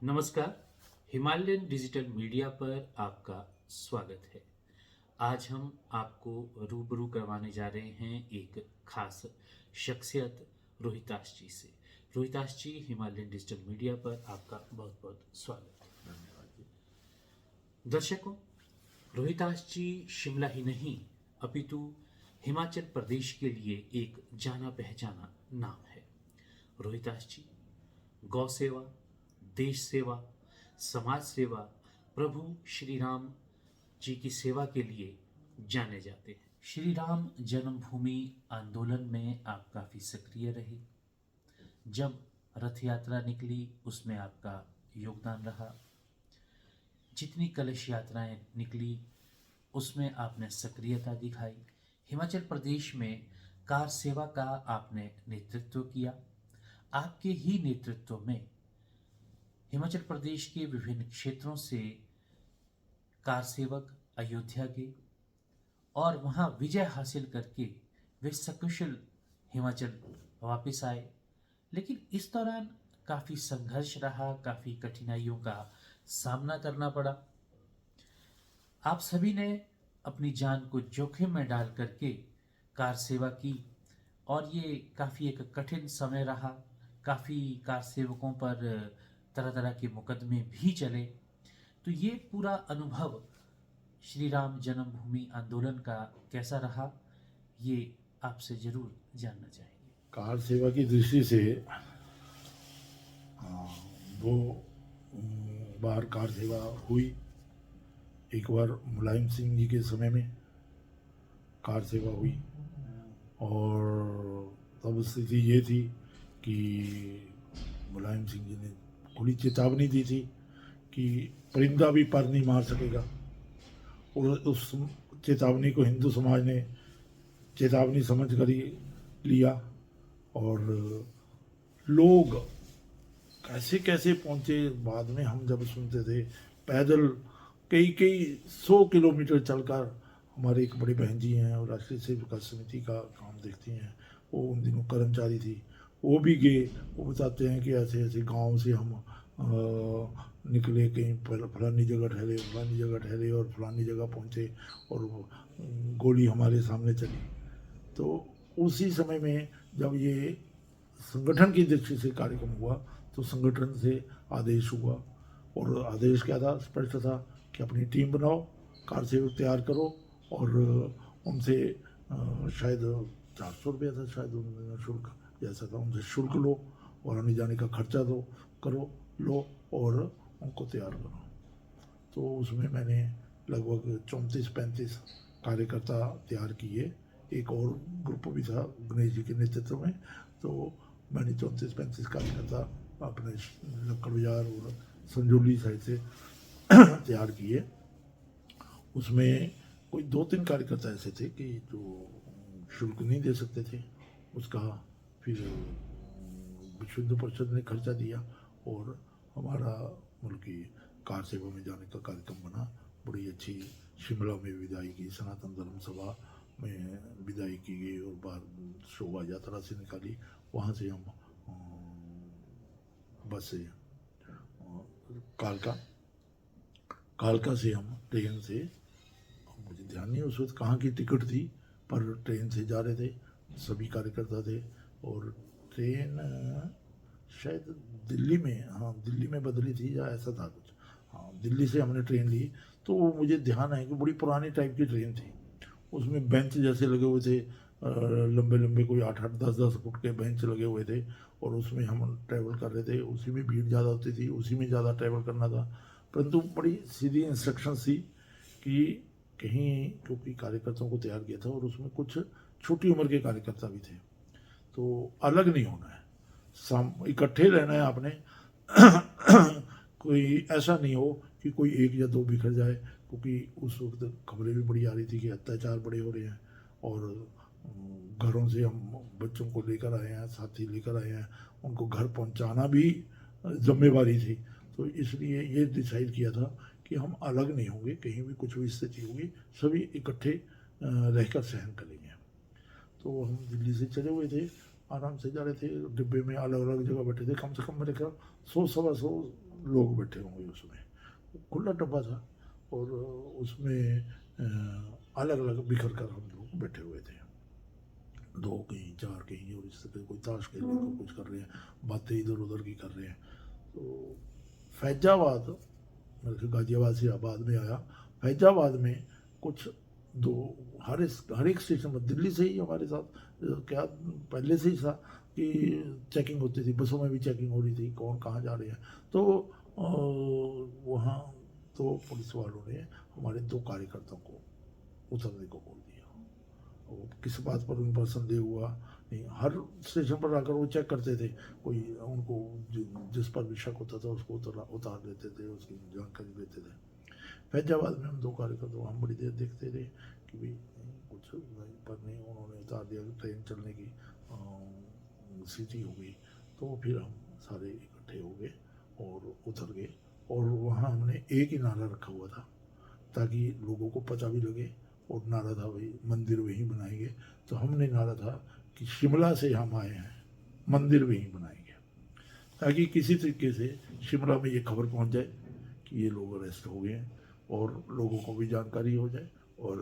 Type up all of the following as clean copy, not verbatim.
नमस्कार। Himalayan digital media पर आपका स्वागत है। आज हम आपको रूबरू करवाने जा रहे हैं एक खास शख्सियत रोहिताश जी से। रोहिताश जी, हिमालयन डिजिटल मीडिया पर आपका बहुत बहुत स्वागत है। दर्शकों, रोहिताश जी शिमला ही नहीं अपितु हिमाचल प्रदेश के लिए एक जाना पहचाना नाम है। रोहिताश जी गौ सेवा, देश सेवा, समाज सेवा, प्रभु श्री राम जी की सेवा के लिए जाने जाते हैं। श्री राम जन्मभूमि आंदोलन में आप काफ़ी सक्रिय रहे। जब रथ यात्रा निकली उसमें आपका योगदान रहा। जितनी कलश यात्राएं निकली उसमें आपने सक्रियता दिखाई। हिमाचल प्रदेश में कार सेवा का आपने नेतृत्व किया। आपके ही नेतृत्व में हिमाचल प्रदेश के विभिन्न क्षेत्रों से कार सेवक अयोध्या गए और वहां विजय हासिल करके वे सकुशल हिमाचल वापस आए। लेकिन इस दौरान काफ़ी संघर्ष रहा, काफ़ी कठिनाइयों का सामना करना पड़ा। आप सभी ने अपनी जान को जोखिम में डाल करके कार सेवा की और ये काफ़ी एक कठिन समय रहा। काफ़ी कार सेवकों पर तरह तरह के मुकदमे भी चले। तो ये पूरा अनुभव श्री राम जन्मभूमि आंदोलन का कैसा रहा, ये आपसे जरूर जानना चाहेंगे। कार सेवा की दृष्टि से दो बार कार सेवा हुई। एक बार मुलायम सिंह जी के समय में कार सेवा हुई और तब स्थिति ये थी कि मुलायम सिंह जी ने खुली चेतावनी दी थी कि परिंदा भी पर नहीं मार सकेगा, और उस चेतावनी को हिंदू समाज ने चेतावनी समझ कर ही लिया। और लोग कैसे कैसे पहुंचे बाद में हम जब सुनते थे, पैदल कई कई 100 किलोमीटर चलकर। हमारे एक बड़ी बहन जी हैं और राष्ट्रीय सेविका समिति का काम देखती हैं, वो उन दिनों कर्मचारी थी, वो भी गए। वो बताते हैं कि ऐसे ऐसे गांव से हम निकले, कहीं फलानी जगह ठहरे और फलानी जगह पहुंचे और गोली हमारे सामने चली। तो उसी समय में जब ये संगठन की दृष्टि से कार्यक्रम हुआ तो संगठन से आदेश हुआ, और आदेश क्या था? स्पष्ट था कि अपनी टीम बनाओ, कार सेवक तैयार करो और उनसे शायद 400 रुपया था शायद उनका शुल्क, जैसा था, उनसे शुल्क लो और आने जाने का खर्चा दो, करो, लो और उनको तैयार करो। तो उसमें मैंने लगभग 34-35 कार्यकर्ता तैयार किए। एक और ग्रुप भी था गणेश जी के नेतृत्व में, तो मैंने 34-35 कार्यकर्ता अपने लक्कड़ बाजार और संजौली साइड से तैयार किए। उसमें कोई 2-3 कार्यकर्ता ऐसे थे कि जो शुल्क नहीं दे सकते थे, उसका फिर विश्व हिंदू परिषद ने खर्चा दिया और हमारा मतलब कि कार सेवा में जाने का कार्यक्रम बना। बड़ी अच्छी शिमला में विदाई की, सनातन धर्म सभा में विदाई की गई और बाहर शोभा यात्रा से निकाली। वहाँ से हम बस से कालका से हम ट्रेन से, मुझे ध्यान नहीं उस वक्त कहाँ की टिकट थी, पर ट्रेन से जा रहे थे, सभी कार्यकर्ता थे। और ट्रेन शायद दिल्ली में बदली थी या ऐसा था कुछ। हाँ, दिल्ली से हमने ट्रेन ली। तो वो मुझे ध्यान है कि बड़ी पुरानी टाइप की ट्रेन थी, उसमें बेंच जैसे लगे हुए थे, लंबे लंबे कोई 8-8 10-10 फुट के बेंच लगे हुए थे, और उसमें हम ट्रैवल कर रहे थे। उसी में भीड़ ज़्यादा होती थी, उसी में ज़्यादा ट्रैवल करना था, परंतु बड़ी सीधी इंस्ट्रक्शन थी कि कहीं, क्योंकि कार्यकर्ताओं को तैयार किया था और उसमें कुछ छोटी उम्र के कार्यकर्ता भी थे, तो अलग नहीं होना है, इकट्ठे रहना है आपने। कोई ऐसा नहीं हो कि कोई एक या दो बिखर जाए, क्योंकि उस वक्त खबरें भी बड़ी आ रही थी कि अत्याचार बड़े हो रहे हैं और घरों से हम बच्चों को लेकर आए हैं, साथी लेकर आए हैं, उनको घर पहुंचाना भी जिम्मेवारी थी। तो इसलिए ये डिसाइड किया था कि हम अलग नहीं होंगे, कहीं भी कुछ भी स्थिति होगी सभी इकट्ठे रहकर सहन करेंगे। तो हम दिल्ली से चले हुए थे, आराम से जा रहे थे, डिब्बे में अलग अलग जगह बैठे थे, कम से कम मेरे ख्याल 100-125 लोग बैठे होंगे उसमें। खुला डब्बा था और उसमें अलग अलग बिखर कर हम लोग बैठे हुए थे, दो कहीं चार कहीं, और इस तरह कोई ताश खेल रहे हैं, कुछ कर रहे हैं, बातें इधर उधर की कर रहे हैं। तो फैजाबाद, मतलब गाजियाबाद से बाद में आया, फैजाबाद में कुछ दो हर एक स्टेशन पर, दिल्ली से ही हमारे साथ क्या पहले से ही था कि चेकिंग होती थी, बसों में भी चेकिंग हो रही थी, कौन कहाँ जा रहे हैं। तो वहाँ तो पुलिस वालों ने हमारे दो कार्यकर्ताओं को उतरने को बोल दिया। वो किस बात पर उन पर संदेह हुआ नहीं, हर स्टेशन पर आकर वो चेक करते थे, कोई उनको जिस पर भी शक होता था उसको उतार देते थे, उसकी जानकारी लेते थे। फैजाबाद में हम दो कार्यकर्ता, हम बड़ी देर देखते थे कि भाई कुछ नहीं, पर नहीं, उन्होंने उतार दिया। ट्रेन चलने की स्थिति हो गई, तो फिर हम सारे इकट्ठे हो गए और उतर गए। और वहाँ हमने एक ही नारा रखा हुआ था ताकि लोगों को पता भी लगे, और नारा था भाई मंदिर वहीं बनाएंगे। तो हमने नारा था कि शिमला से हम आए हैं, मंदिर वहीं बनाएंगे, ताकि किसी तरीके से शिमला में ये खबर पहुंच जाए कि ये लोग अरेस्ट हो गए हैं, और लोगों को भी जानकारी हो जाए, और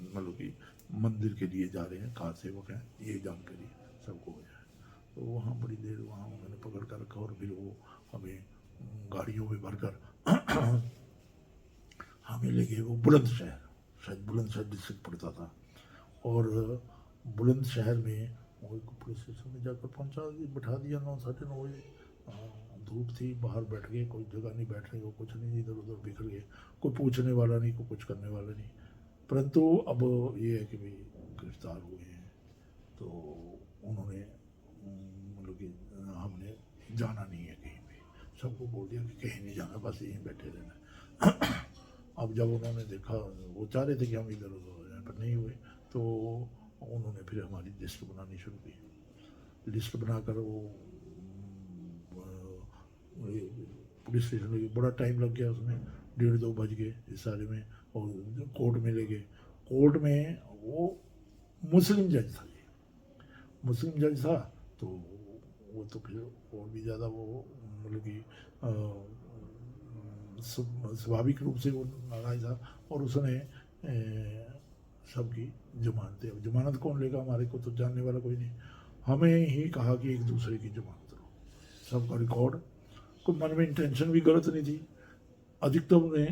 मतलब कि मंदिर के लिए जा रहे हैं, कार सेवक हैं, ये जानकारी सबको हो जाए। तो वहाँ बड़ी देर वहाँ उन्होंने पकड़ कर रखा, और फिर वो हमें गाड़ियों में भरकर हमें ले गए वो बुलंदशहर, शायद बुलंदशहर डिस्ट्रिक्ट पड़ता था। और बुलंदशहर में वो पुलिस स्टेशन में जाकर बैठा दिया 9 साढ़े 9 बजे। धूप थी, बाहर बैठ गए, कोई जगह नहीं बैठने को, कुछ नहीं, इधर उधर बिखर गए, कोई पूछने वाला नहीं, कोई कुछ करने वाला नहीं। परंतु अब ये है कि भाई गिरफ्तार हुए हैं, तो उन्होंने मतलब कि हमने जाना नहीं है कहीं भी, सबको बोल दिया कि कहीं नहीं जाना, बस यहीं बैठे रहना। अब जब उन्होंने देखा, वो चाह रहे थे कि हम इधर उधर हो जाए, पर नहीं हुए, तो उन्होंने फिर हमारी लिस्ट बनानी शुरू की। लिस्ट बनाकर वो पुलिस स्टेशन में बड़ा टाइम लग गया, उसमें 1:30-2 बज गए इस सारे में, और कोर्ट में ले गए। कोर्ट में वो मुस्लिम जज था, जी मुस्लिम जज था, तो वो तो फिर और भी ज़्यादा वो मतलब कि स्वाभाविक रूप से वो नाराज था, और उसने सबकी जमानतें, अब जमानत कौन लेगा, हमारे को तो जानने वाला कोई नहीं, हमें ही कहा कि एक दूसरे की जमानत लो। सबका रिकॉर्ड, कोई मन में इंटेंशन भी गलत नहीं थी, अधिकतम ने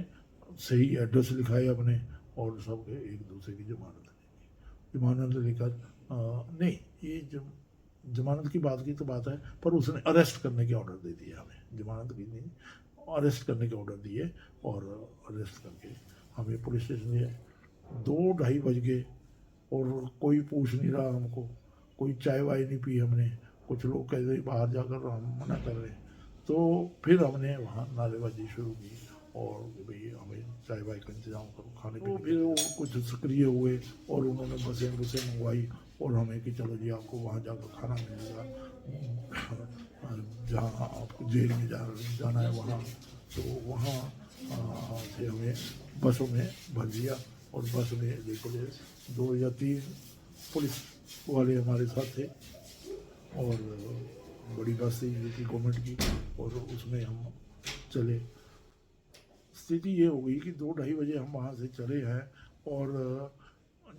सही एड्रेस लिखा है अपने, और सब एक दूसरे की जमानत लेकर नहीं, ये जमानत की बात की तो बात है, पर उसने अरेस्ट करने के ऑर्डर दे दिए हमें, जमानत की नहीं, अरेस्ट करने के ऑर्डर दिए, और अरेस्ट करके हमें पुलिस स्टेशन दिए। 2-2:30 बज गए, और कोई पूछ नहीं रहा हमको, कोई चाय वाय नहीं पी हमने, कुछ लोग कह रहे बाहर जाकर, हम मना कर रहे। तो फिर हमने वहाँ नारेबाजी शुरू की, और भाई हमें चाय वाय का इंतजाम करो, खाने पीने। तो फिर वो कुछ सक्रिय हुए, और उन्होंने बसें मंगवाई, और हमें कि चलो जी आपको वहाँ जाकर खाना मिलेगा, जहाँ आपको जेल में जाना है वहाँ। तो वहाँ से हमें बसों में भर दिया, और बस में लेकर 2 या 3 पुलिस वाले हमारे साथ थे, और बड़ी बस थी यूपी गवर्नमेंट की, और उसमें हम चले। स्थिति ये हो गई कि 2-2:30 बजे हम वहाँ से चले हैं, और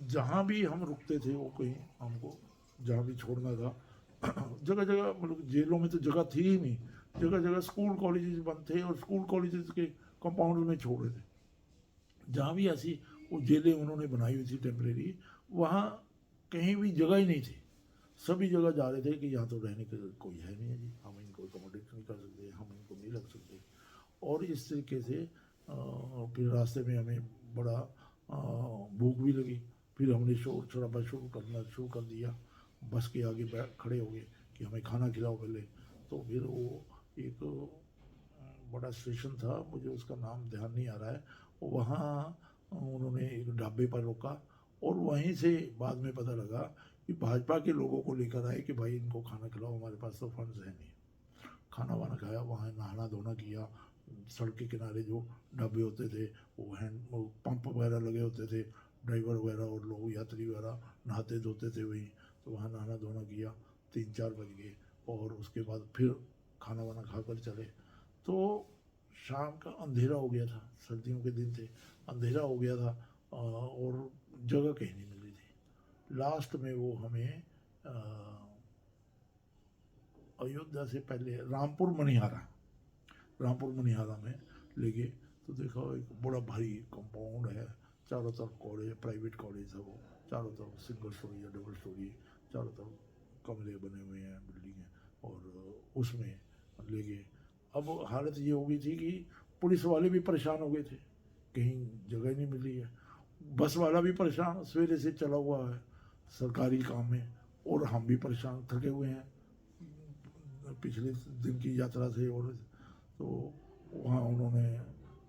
जहाँ भी हम रुकते थे, वो कहीं हमको जहाँ भी छोड़ना था, जगह जगह मतलब जेलों में तो जगह थी ही नहीं, जगह जगह स्कूल कॉलेजेस बंद थे, और स्कूल कॉलेजेस के कंपाउंड में छोड़ रहे थे। जहाँ भी ऐसी वो जेलें उन्होंने बनाई हुई थी टेम्परेरी, वहाँ कहीं भी जगह ही नहीं थी, सभी जगह जा रहे थे कि यहाँ तो रहने के कोई है नहीं है जी, हम इनको अकोमोडेट नहीं कर सकते, हम इनको नहीं रख सकते। और इस तरीके से फिर रास्ते में हमें बड़ा भूख भी लगी, फिर हमने शोर शराबा शुरू कर दिया, बस के आगे खड़े हो गए कि हमें खाना खिलाओ पहले। तो फिर वो एक बड़ा स्टेशन था, मुझे उसका नाम ध्यान नहीं आ रहा है, वहाँ उन्होंने एक ढाबे पर रोका, और वहीं से बाद में पता लगा कि भाजपा के लोगों को लेकर आए कि भाई इनको खाना खिलाओ, हमारे पास तो फंड्स है नहीं। खाना वाना खाया, वहाँ नहाना धोना किया, सड़क के किनारे जो ढाबे होते थे, वो पंप वगैरह लगे होते थे, ड्राइवर वगैरह और लोग यात्री वगैरह नहाते धोते थे वहीं, तो वहाँ नहाना धोना किया। 3-4 बज गए, और उसके बाद फिर खाना वाना खाकर चले। तो शाम का अंधेरा हो गया था, सर्दियों के दिन थे, अंधेरा हो गया था और जगह कहीं नहीं मिल रही थी। लास्ट में वो हमें अयोध्या से पहले रामपुर मनिहारा में ले गए। तो देखा एक बड़ा भारी कंपाउंड है, चारों तरफ कॉलेज, प्राइवेट कॉलेज है वो, चारों तरफ सिंगल स्टोरी या डबल स्टोरी, चारों तरफ कमरे बने हुए हैं, बिल्डिंग है, और उसमें ले गए। अब हालत ये हो गई थी कि पुलिस वाले भी परेशान हो गए थे, कहीं जगह नहीं मिल रही है। बस वाला भी परेशान, सवेरे से चला हुआ है सरकारी काम में, और हम भी परेशान, थके हुए हैं पिछले दिन की यात्रा से। और तो वहाँ उन्होंने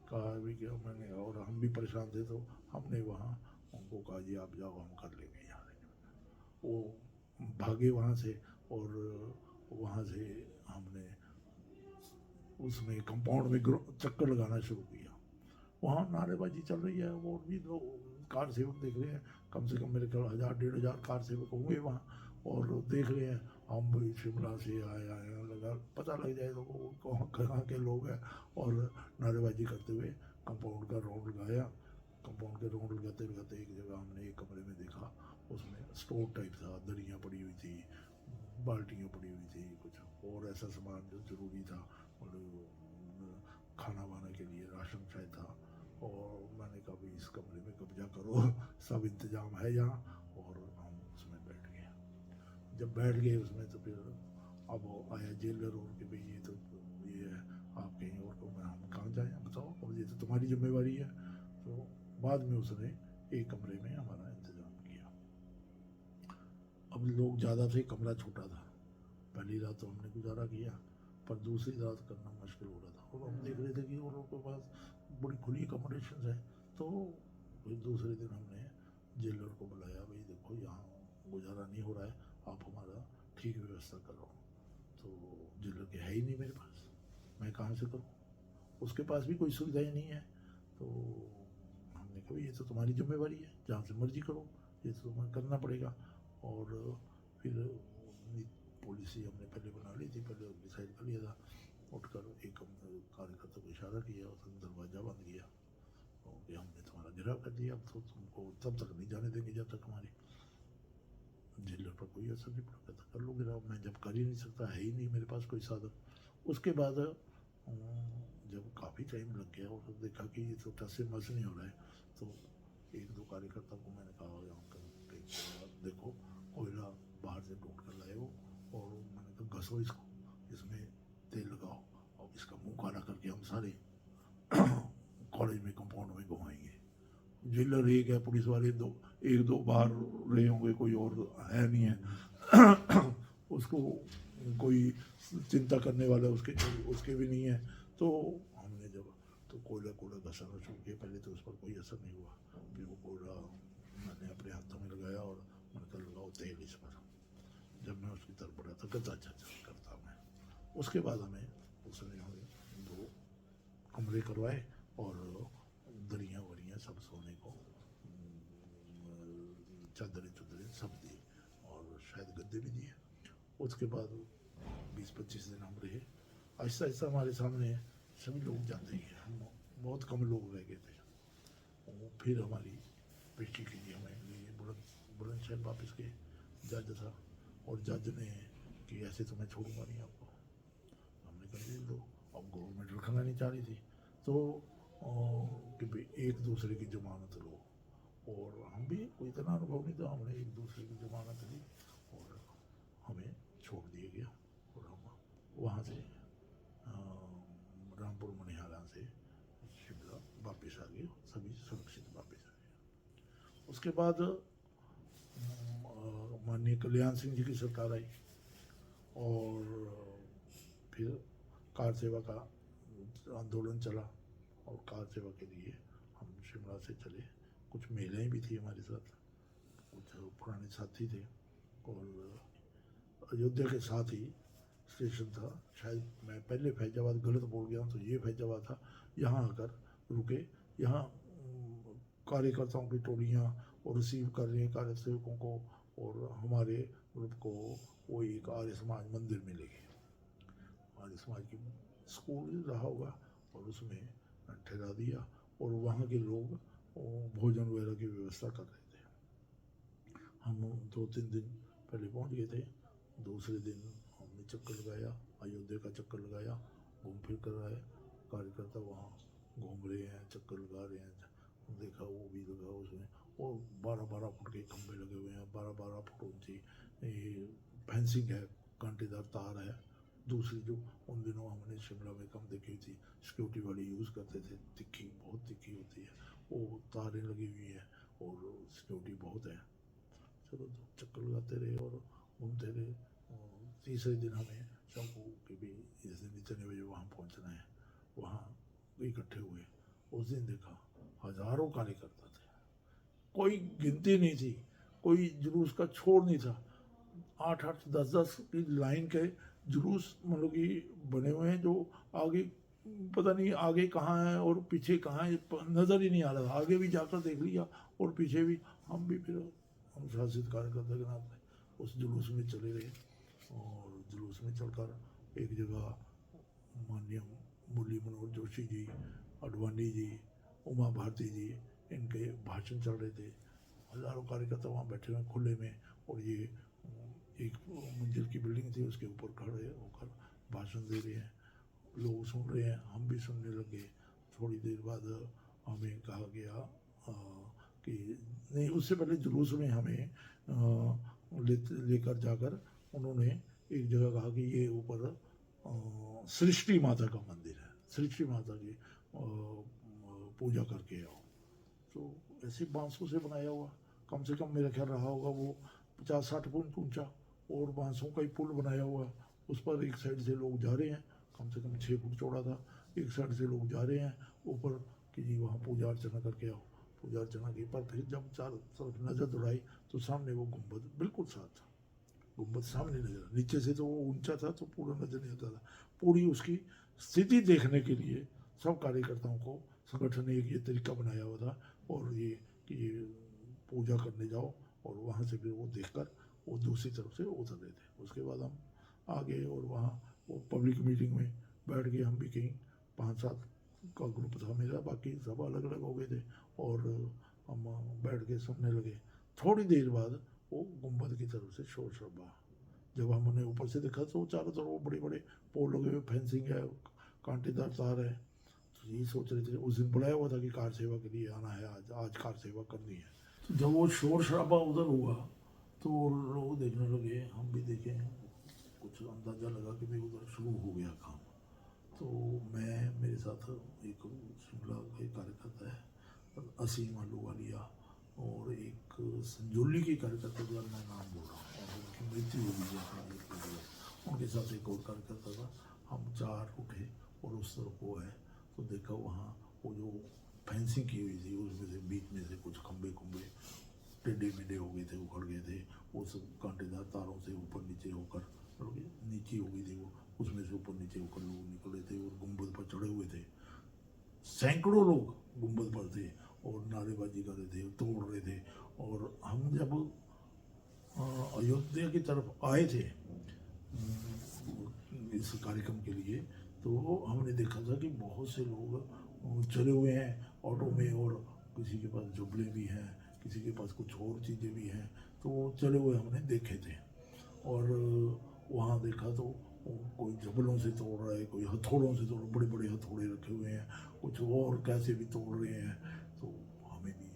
कहा भी कि मैंने, और हम भी परेशान थे, तो हमने वहाँ उनको कहा जी आप जाओ, हम कर लेंगे यहाँ। वो भागे वहाँ से, और वहाँ से हमने उसमें कंपाउंड में चक्कर लगाना शुरू किया। वहाँ नारेबाजी चल रही है, और भी लोग कार सेवक देख रहे हैं, कम से कम मेरे ख्याल 1000-1500 कार सेवक होंगे वहाँ, और देख रहे हैं हम भी शिमला से आए हैं, लगा पता लग जाए तो कहाँ के लोग हैं। और नारेबाजी करते हुए कंपाउंड का राउंड लगाया। कंपाउंड के राउंड लगाते लगाते एक जगह हमने एक कमरे में देखा, उसमें स्टोर टाइप था, दरियाँ पड़ी हुई थी, बाल्टियाँ पड़ी हुई थी, कुछ और ऐसा सामान जो ज़रूरी था, मतलब खाना वाना के लिए राशन शायद था। और मैंने कहा भाई इस कमरे में कब्जा करो, सब इंतजाम है यहाँ, और हम उसमें बैठ गए। जब बैठ गए उसमें, तो फिर अब आया जेलर, और कि भाई ये तो ये है, आप कहीं और को, मैं हम कहाँ जाएँ बताओ, और ये तो तुम्हारी जिम्मेवारी है। तो बाद में उसने एक कमरे में हमारा इंतज़ाम किया। अब लोग ज़्यादा थे, कमरा छोटा था। पहली रात तो हमने गुजारा किया, पर दूसरी रात करना मुश्किल हो रहा था, और हम देख रहे थे कि और के पास बड़ी खुली अकोमोडेशन है। तो फिर दूसरे दिन हमने जेलर को बुलाया, भाई देखो यहाँ गुजारा नहीं हो रहा है, आप हमारा ठीक व्यवस्था करो। तो जेलर के है ही नहीं मेरे पास, मैं कहाँ से करूँ, उसके पास भी कोई सुविधाएं नहीं है। तो हमने कहा ये तो तुम्हारी जिम्मेवारी है, जहाँ से मर्जी करो, ये तो तुम्हें करना पड़ेगा। और फिर पॉलिसी हमने पहले बना ली थी, पहले डिसाइड कर लिया था। उठकर एक कार्यकर्ता को इशारा किया, उसने दरवाज़ा बंद किया, और हमने तुम्हारा गिराव कर दिया, अब तो तुमको तब तक नहीं जाने देंगे जब तक हमारी जेलर पर कोई असर नहीं पड़ा। कहता कर लो गिराव, मैं जब कर ही नहीं सकता, है ही नहीं मेरे पास कोई साधन। उसके बाद जब काफ़ी टाइम लग गया और देखा कि ये तो टस से मस नहीं हो रहा है, तो एक दो कार्यकर्ता को मैंने कहा देखो कोयला बाहर से ढूंढ कर लाए हो, और मैंने कहा घसो इसको, इसमें तेल लगाओ, और इसका मुंह काला करके हम सारे कॉलेज में कंपाउंड में घुमाएंगे। जेलर एक है, पुलिस वाले एक दो बाहर रहे होंगे, कोई और है नहीं है उसको कोई चिंता करने वाला उसके भी नहीं है। तो हमने जब तो कोयला घसाना शुरू किया, पहले तो उस पर कोई असर नहीं हुआ, फिर वो कोयला मैंने अपने हाथों में लगाया, और मैंने कहा लगाओ तेल इस पर। जब मैं उसकी तरफ बढ़ा था, कहता अच्छा करता मैं। उसके बाद हमें उसने हमें 2 कमरे करवाए, और दरियाँ वरियाँ सब सोने को, चादरें सब दी, और शायद गद्दे भी दिए। उसके बाद 20-25 दिन हम रहे। आहिस्ता आहिस्ता हमारे सामने सभी लोग जाते ही, हम बहुत कम लोग रह गए थे। और फिर हमारी पेशी के लिए हमें लिए बुलंदशहर वापस गए। जज था, और जज ने कि ऐसे तो मैं छोड़ूंगा नहीं आपको। हमने कहा जेल दो, अब गवर्नमेंट रखना नहीं चाह रही थी, तो कि भाई एक दूसरे की जमानत लो, और हम भी कोई इतना अनुभव नहीं था, हमने एक दूसरे की जमानत ली, और हमें छोड़ दिया गया। और हम वहाँ से रामपुर मनिहारा से शिमला वापस आ गए, सभी सुरक्षित वापस आ गए। उसके बाद माननीय कल्याण सिंह जी की सरकार आई, और फिर कार सेवा का आंदोलन चला, और कार सेवा के लिए हम शिमला से चले। कुछ महिलाएं भी थी हमारे साथ, कुछ पुराने साथी थे, और अयोध्या के साथ ही स्टेशन था, शायद मैं पहले फैजाबाद गलत बोल गया हूँ, तो ये फैजाबाद था। यहाँ आकर रुके, यहाँ कार्यकर्ताओं की टोलियाँ और रिसीव कर रहे हैं कार्य सेवकों को, और हमारे ग्रुप को वो एक आर्य समाज मंदिर में ले गए। आर्य समाज की स्कूल रहा होगा और उसमें ठहरा दिया और वहाँ के लोग भोजन वगैरह की व्यवस्था कर रहे थे। हम 2-3 दिन पहले पहुँच गए थे। दूसरे दिन हमने चक्कर लगाया, अयोध्या का चक्कर लगाया, घूम फिर कर आए। कार्यकर्ता वहाँ घूम रहे हैं, चक्कर लगा रहे हैं, देखा वो भी लगा उसमें, और 12-12 फुट के खंभे लगे हुए हैं, 12-12 फुट ऊंची फेंसिंग है, कांटेदार तार है। दूसरी जो उन दिनों हमने शिमला में कम देखी थी, सिक्योरिटी वाली यूज़ करते थे, तिखी, बहुत तिखी होती है, वो तारें लगी हुई हैं और सिक्योरिटी बहुत है। चलो चक्कर लगाते रहे और घूमते रहे। तीसरे दिन हमें शाम को कि भी इस दिन इतने बजे वहाँ पहुँचना है, वहाँ इकट्ठे हुए। उस दिन देखा हज़ारों कार्यकर्ता थे, कोई गिनती नहीं थी, कोई जुलूस का छोड़ नहीं था। 8-8, 10-10 की लाइन के जुलूस मतलब कि बने हुए हैं, जो आगे पता नहीं आगे कहाँ है और पीछे कहाँ है, नज़र ही नहीं आ रहा। आगे भी जाकर देख लिया और पीछे भी। हम भी फिर अनुशासित कार्यकर्ता के नाते उस जुलूस में चले गए और जुलूस में चलकर एक जगह माननीय मुरली मनोहर जोशी जी, अडवाणी जी, उमा भारती जी, इनके भाषण चल रहे थे। हज़ारों कार्यकर्ता वहाँ बैठे हुए खुले में, और ये एक मंजिल की बिल्डिंग थी, उसके ऊपर खड़े होकर भाषण दे रहे हैं। लोग सुन रहे हैं, हम भी सुनने लगे। थोड़ी देर बाद हमें कहा गया कि नहीं, उससे पहले जुलूस में हमें लेकर जाकर उन्होंने एक जगह कहा कि ये ऊपर सृष्टि माता का मंदिर है, सृष्टि माता की पूजा करके आओ। तो ऐसे बांसों से बनाया हुआ, कम से कम मेरा ख्याल रहा होगा वो 50-60 फुट ऊंचा, और बांसों का ही पुल बनाया हुआ। उस पर एक साइड से लोग जा रहे हैं, कम से कम 6 फुट चौड़ा था। एक साइड से लोग जा रहे हैं ऊपर कि जी वहाँ पूजा अर्चना करके आओ। पूजा अर्चना की, पर फिर जब चारों तरफ नज़र दौड़ाई तो सामने वो गुम्बद बिल्कुल साफ था। गुम्बद सामने नजर, नीचे से तो वो ऊंचा था तो पूरा नजर नहीं आता था। पूरी उसकी स्थिति देखने के लिए सब कार्यकर्ताओं को संगठन ने एक ये तरीका बनाया हुआ था, और ये कि ये पूजा करने जाओ, और वहाँ से फिर वो देखकर वो दूसरी तरफ से उतर रहे थे। उसके बाद हम आ गए और वहाँ वो पब्लिक मीटिंग में बैठ गए। हम भी कहीं 5-7 का ग्रुप था मेरा, बाकी सब अलग अलग हो गए थे, और हम बैठ के सुनने लगे। थोड़ी देर बाद वो गुम्बद की तरफ से शोर शराबा। जब हमने ऊपर से देखा तो चारों तरफ वो बड़े बड़े पोल लगे हुए, फेंसिंग है, कांटेदार तार है। तो यही सोच रहे थे, उस दिन बुलाया हुआ था कि कार सेवा के लिए आना है, आज कार सेवा करनी है। तो जब वो शोर शराबा उधर हुआ तो लोग देखने लगे, हम भी देखे, कुछ अंदाजा लगा कि भाई उधर शुरू हो गया काम। तो मैं, मेरे साथ एक शिमला का एक कार्यकर्ता है असीम आलूवालिया, और एक संजोली के कार्यकर्ता जो मैं नाम बोल रहा हूँ, और उनकी मृत्यु हो गई, उनके साथ एक और कार्यकर्ता था। हम 4 उठे और उस तरफ वो है तो देखा वहाँ वो जो फेंसिंग की हुई थी उसमें से बीच में से कुछ खंबे टेढ़े मेढ़े हो गए थे, उखड़ गए थे। वो सब कांटेदार तारों से ऊपर नीचे होकर नीचे हो गई थी वो, उसमें से ऊपर नीचे होकर लोग निकले थे और गुम्बद पर चढ़े हुए थे। सैकड़ों लोग गुम्बद पर थे और नारेबाजी कर रहे थे, तोड़ रहे थे। और हम जब अयोध्या की तरफ आए थे इस कार्यक्रम के लिए, तो हमने देखा था कि बहुत से लोग चले हुए हैं ऑटो में, और किसी के पास जुबले भी हैं, किसी के पास कुछ और चीज़ें भी हैं, तो वो चले हुए हमने देखे थे। और वहाँ देखा तो कोई जबलों से तोड़ रहा है, कोई हथौड़ों से तोड़, बड़े बड़े हथौड़े रखे हुए हैं, कुछ और कैसे भी तोड़ रहे हैं। तो हमें भी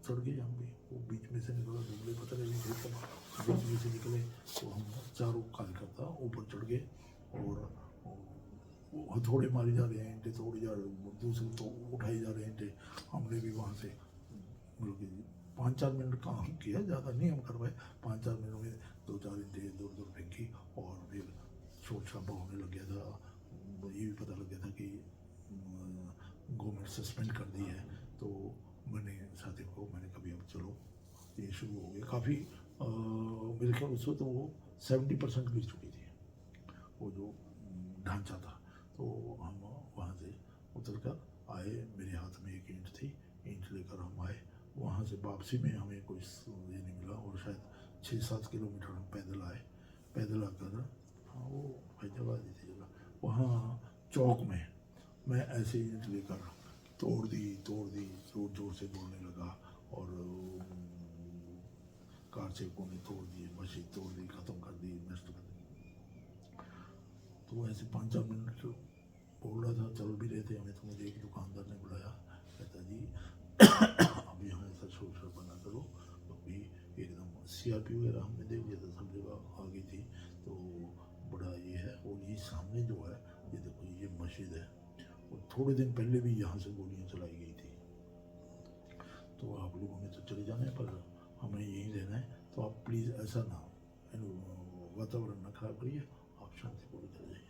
चढ़ गए, हम भी वो बीच में से निकला, जुबले पता नहीं थे तब, बीच में से निकले तो हम चारों कार्यकर्ता ऊपर चढ़ गए, और वो हथौड़े मारे जा रहे हैं, ईंटें तोड़ी जा रहे हैं, दूसरे तो उठाई जा रहे हैं ईंटें। हमने भी वहाँ से मतलब कि 5-4 मिनट काम किया, ज़्यादा नहीं हम कर पाए। 5-4 मिनट में 2-4 ईंटें इधर उधर फेंकी, और फिर शोर शराबा होने लग गया था। ये भी पता लग गया था कि गवर्नमेंट सस्पेंड कर दी है। तो मैंने साथियों को मैंने कभी अब चलो ये शुरू हो गया। काफ़ी मेरे ख्याल उसमें तो वो 70% गिर चुकी थी वो जो ढांचा था। तो हम वहाँ से उतर कर आए, मेरे हाथ में एक ईंट थी, ईंट लेकर हम आए। वहाँ से वापसी में हमें कोई ये नहीं मिला, और शायद 6-7 किलोमीटर हम पैदल आए। पैदल आकर हाँ वो फैजाबाद ही थी जगह, वहाँ चौक में मैं ऐसे ईंट लेकर तोड़ दी, जोर जोर से बोलने लगा और कार सेवकों ने तोड़ दिए, मशीन तोड़ दी, ख़त्म कर दी, नष्ट कर दी। तो ऐसे 5-4 मिनट बोल रहा था, चल भी रहे थे हमें, तो मुझे एक दुकानदार ने बुलाया, कहता जी अभी हमें ऐसा शोर शराबा ना करो, अभी एकदम CRP वगैरह हमने देख लिया था, सब जगह आ गई थी, तो बड़ा ये है। और ये सामने जो है, ये देखो ये मस्जिद है, और थोड़े दिन पहले भी यहाँ से गोलियाँ चलाई गई थी, तो आप लोगों ने तो चले जाना है, पर हमें यहीं रहना है, तो आप प्लीज़ ऐसा ना वातावरण ना खराब करिए, आप शांतिपूर्ण चले जाइए।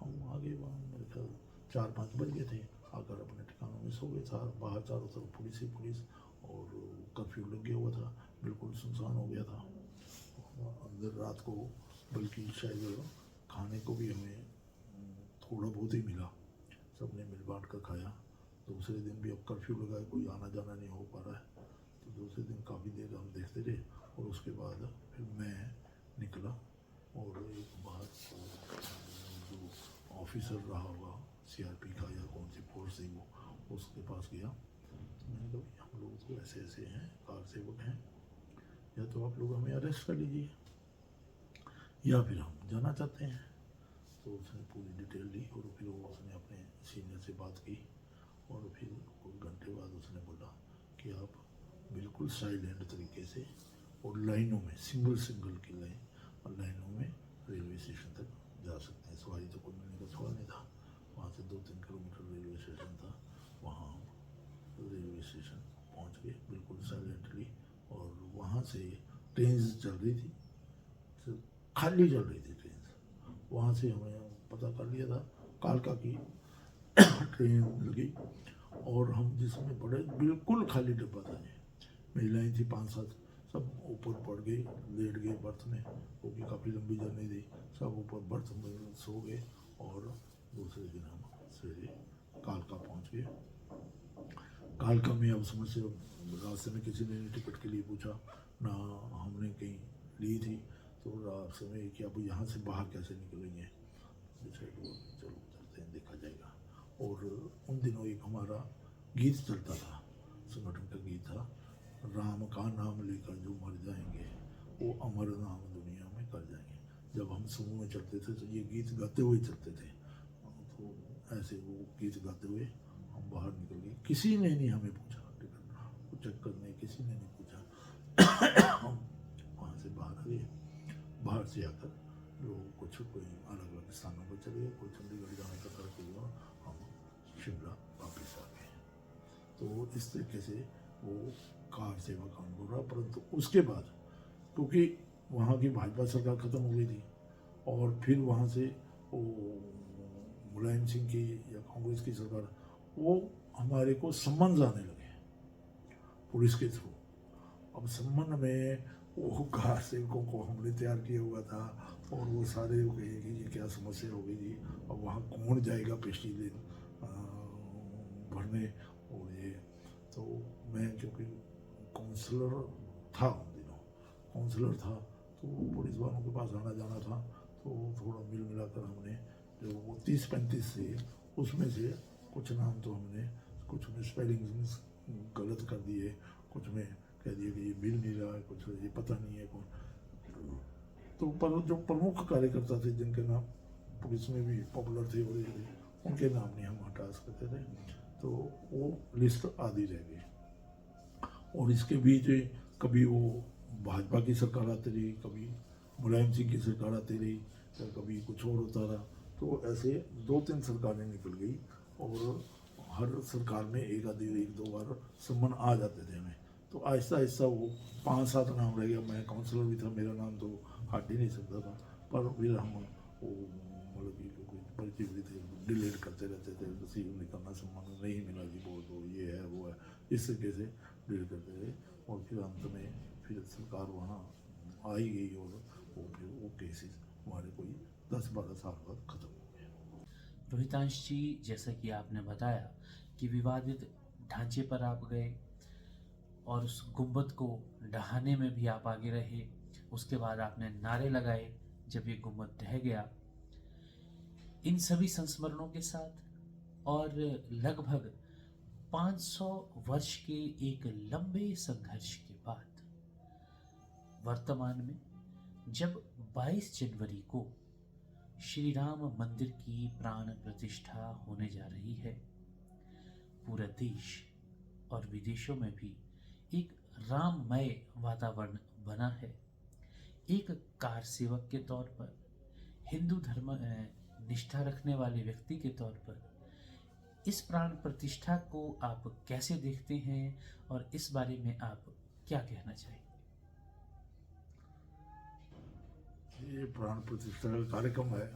हम आगे वहाँ मेरे ख्याल 4-5 बज गए थे, आकर अपने ठिकानों में सो गए था। बाहर चारों तरफ पुलिस ही पुलिस, और कर्फ्यू लग गया हुआ था, बिल्कुल सुनसान हो गया था। अंदर रात को बल्कि शायद खाने को भी हमें थोड़ा बहुत ही मिला, सबने मिल बांट कर खाया। दूसरे दिन भी अब कर्फ्यू लगा है, कोई आना जाना नहीं हो पा रहा है, तो दूसरे दिन काफ़ी देर हम देखते रहे, और उसके बाद फिर मैं निकला और एक बाहर जो ऑफिसर रहा होगा CRP का या कौन सी फोर्स थी वो, उसके पास गया। तो मैंने कहा हम लोग तो ऐसे ऐसे हैं, कार सेवक हैं, या तो आप लोग हमें अरेस्ट कर लीजिए या फिर हम जाना चाहते हैं। तो उसने पूरी डिटेल ली, और फिर वो उसने अपने सीनियर से बात की, और फिर कुछ घंटे बाद उसने बोला कि आप बिल्कुल साइलेंट तरीके से और लाइनों में सिंगल की लाइनों में रेलवे स्टेशन तक जा सकते हैं। सवारी तो कोई मिलने का सवाल नहीं था, वहाँ से 2-3 किलोमीटर रेलवे स्टेशन था, वहाँ रेलवे स्टेशन पहुँच गए बिल्कुल साइलेंटली। और वहाँ से ट्रेन चल रही थी, खाली चल रही थी ट्रेन, वहाँ से हमें पता कर लिया था कालका की ट्रेन लगी, और हम जिसमें बड़े बिल्कुल खाली डब्बा था, महिलाएं थी 5-7, सब ऊपर पड़ गई, लेट गए बर्थ में, क्योंकि काफ़ी लंबी जर्नी थी, सब ऊपर बर्थ में सो गए। और दूसरे दिन हम सवेरे कालका पहुंच गए। कालका में अब समस्या, रास्ते में किसी ने टिकट के लिए पूछा ना, हमने कहीं ली थी, तो रास्ते में कि अब यहाँ से बाहर कैसे निकलेंगे, डिसाइड हुआ चलो चलते हैं, देखा जाएगा। और उन दिनों एक हमारा गीत चलता था, संगठन का गीत था, राम का नाम लेकर जो मर जाएंगे वो अमर नाम दुनिया में कर जाएंगे। जब हम समूह में चलते थे तो ये गीत गाते हुए चलते थे, तो ऐसे वो गीत गाते हुए हम बाहर निकल गए। किसी ने नहीं हमें पूछा टिकट को चेक करने, किसी ने नहीं पूछा। हम वहाँ से बाहर आ गए। बाहर से आकर लोग कुछ कोई अलग अलग स्थानों पर चले गए, कोई चंडीगढ़ जाने का करके हुआ, हम शिमला वापस आ गए। तो इस तरीके से वो कार सेवा का अनुभव रहा। परंतु उसके बाद क्योंकि वहाँ की भाजपा सरकार ख़त्म हो गई थी, और फिर वहाँ से वो मुलायम सिंह की या कांग्रेस की सरकार, वो हमारे को सम्मन आने लगे पुलिस के थ्रू। अब सम्मन में वो कार सेवकों को हमने तैयार किया हुआ था, और वो सारे वो कहे कि ये क्या समस्या हो गई जी, अब वहाँ कौन जाएगा पेशी दिन भरने। और ये तो मैं क्योंकि काउंसलर था उन दिनों, काउंसलर था, तो पुलिस वालों के पास आना जाना था, तो थोड़ा मिल मिलाकर हमने जो वो 30-35 थे, उसमें से कुछ नाम तो हमने, कुछ में स्पेलिंग गलत कर दिए, कुछ में कह दिए कि ये मिल नहीं रहा है, कुछ ये पता नहीं है कौन। तो पर जो प्रमुख कार्यकर्ता थे जिनके नाम पुलिस में भी पॉपुलर थे और ये उनके नाम नहीं हम हटा सकते थे, तो वो लिस्ट आधी रह गई। और इसके बीच कभी वो भाजपा की सरकार आती रही, कभी मुलायम सिंह की सरकार आती रही, कभी कुछ और होता रहा। तो ऐसे 2-3 सरकारें निकल गई, और हर सरकार में एक दो बार सम्मन आ जाते थे हमें। तो आहिस्ता आहिस्ता वो 5-7 नाम रह गया। मैं काउंसलर भी था, मेरा नाम तो हट ही नहीं सकता था, पर फिर हम वो मतलब कि कोई परिचय भी थे, डिलीट करते रहते थे, रिसीव नहीं करना, सम्मान नहीं मिला जी, बोल दो ये है वो है, इस तरीके से डिलीट करते थे। और फिर अंत में फिर सरकार वहाँ आ ही गई, और फिर वो केसेस हमारे कोई 10-12 साल बाद ख़त्म हो गए। रोहितांश जी, जैसा कि आपने बताया कि विवादित ढांचे पर आप गए और उस गुंबद को ढहाने में भी आप आगे रहे, उसके बाद आपने नारे लगाए जब ये गुंबद ढह गया। इन सभी संस्मरणों के साथ और लगभग 500 वर्ष के एक लंबे संघर्ष के बाद वर्तमान में जब 22 जनवरी को श्री राम मंदिर की प्राण प्रतिष्ठा होने जा रही है, पूरा देश और विदेशों में भी एक राममय वातावरण बना है। एक कार सेवक के तौर पर, हिंदू धर्म निष्ठा रखने वाले व्यक्ति के तौर पर इस प्राण प्रतिष्ठा को आप कैसे देखते हैं और इस बारे में आप क्या कहना चाहेंगे? ये प्राण प्रतिष्ठा का कार्यक्रम है,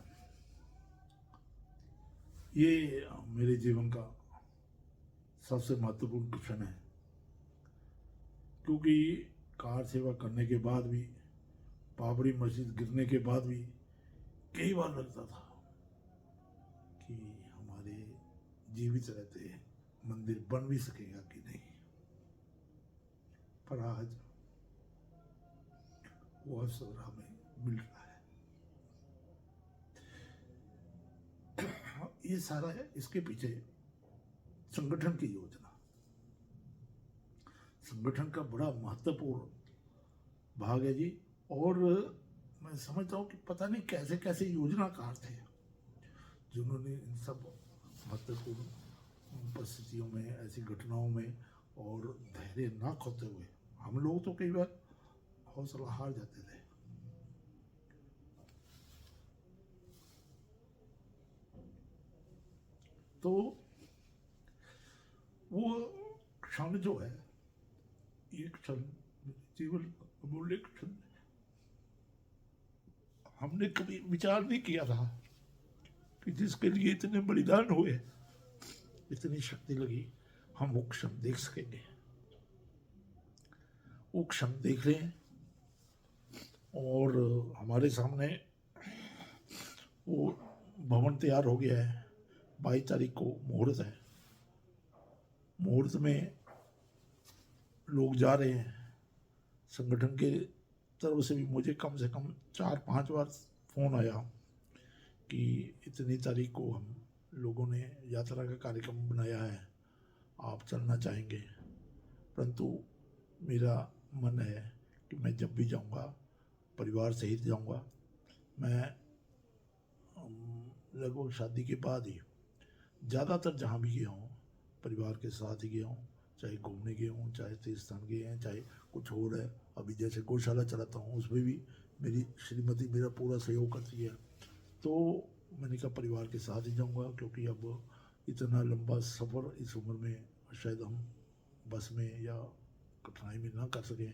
ये मेरे जीवन का सबसे महत्वपूर्ण क्षण है, क्योंकि कार सेवा करने के बाद भी, बाबरी मस्जिद गिरने के बाद भी कई बार लगता था कि हमारे जीवित रहते मंदिर बन भी सकेगा कि नहीं, पर आज वो अवसर हमें मिल रहा है। ये सारा है, इसके पीछे संगठन की योजना, संगठन का बड़ा महत्वपूर्ण भाग है जी। और मैं समझता हूँ कि पता नहीं कैसे कैसे योजनाकार थे जिन्होंने इन सब महत्वपूर्ण परिस्थितियों में, ऐसी घटनाओं में और धैर्य ना खोते हुए, हम लोग तो कई बार हौसला हार जाते थे। तो वो क्षण जो है, ये क्षण जीवन अमूल्य क्षण, हमने कभी विचार नहीं किया था कि जिसके लिए इतने बलिदान हुए, इतनी शक्ति लगी, हम वो क्षण देख सकेंगे। वो क्षण देख रहे हैं और हमारे सामने वो भवन तैयार हो गया है। 22 तारीख को मुहूर्त है, मुहूर्त में लोग जा रहे हैं। संगठन के तरफ से भी मुझे कम से कम 4-5 बार फ़ोन आया कि इतनी तारीख को हम लोगों ने यात्रा का कार्यक्रम बनाया है, आप चलना चाहेंगे। परंतु मेरा मन है कि मैं जब भी जाऊंगा परिवार सहित जाऊंगा। मैं लगभग शादी के बाद ही ज़्यादातर जहाँ भी गया हूँ परिवार के साथ ही गया हूँ, चाहे घूमने गए हूँ, चाहे तीर्थ स्थान गए हैं, चाहे कुछ और है। अभी जैसे गौशाला चलाता हूँ, उसमें भी मेरी श्रीमती मेरा पूरा सहयोग करती है। तो मैंने कहा परिवार के साथ ही जाऊँगा, क्योंकि अब इतना लंबा सफ़र इस उम्र में शायद हम बस में या कठिनाई में ना कर सकें।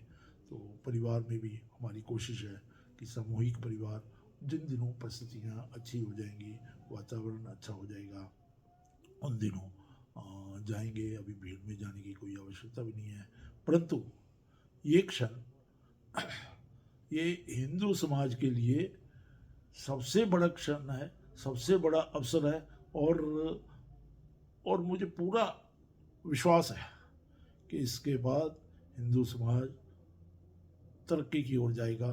तो परिवार में भी हमारी कोशिश है कि सामूहिक परिवार, जिन दिनों परिस्थितियाँ अच्छी हो जाएंगी, वातावरण अच्छा हो जाएगा, उन दिनों जाएंगे। अभी भीड़ में जाने की कोई आवश्यकता भी नहीं है। परंतु ये क्षण ये हिंदू समाज के लिए सबसे बड़ा क्षण है, सबसे बड़ा अवसर है। और मुझे पूरा विश्वास है कि इसके बाद हिंदू समाज तरक्की की ओर जाएगा,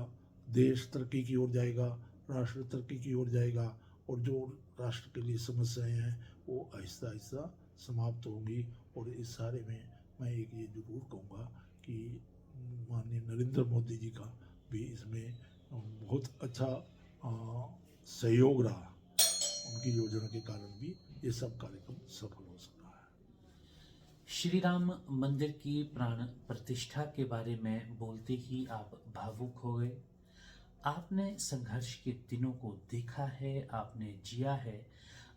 देश तरक्की की ओर जाएगा, राष्ट्र तरक्की की ओर जाएगा, और जो राष्ट्र के लिए समस्याएं हैं वो आहिस्ता आहिस्ता समाप्त होंगी। और इस सारे में मैं एक ये जरूर कहूँगा कि माननीय नरेंद्र मोदी जी का भी इसमें बहुत अच्छा सहयोग रहा। उनकी योजना के कारण भी ये सब कार्यक्रम सफल हो सका है। श्री राम मंदिर की प्राण प्रतिष्ठा के बारे में बोलते ही आप भावुक हो गए। आपने संघर्ष के दिनों को देखा है, आपने जिया है,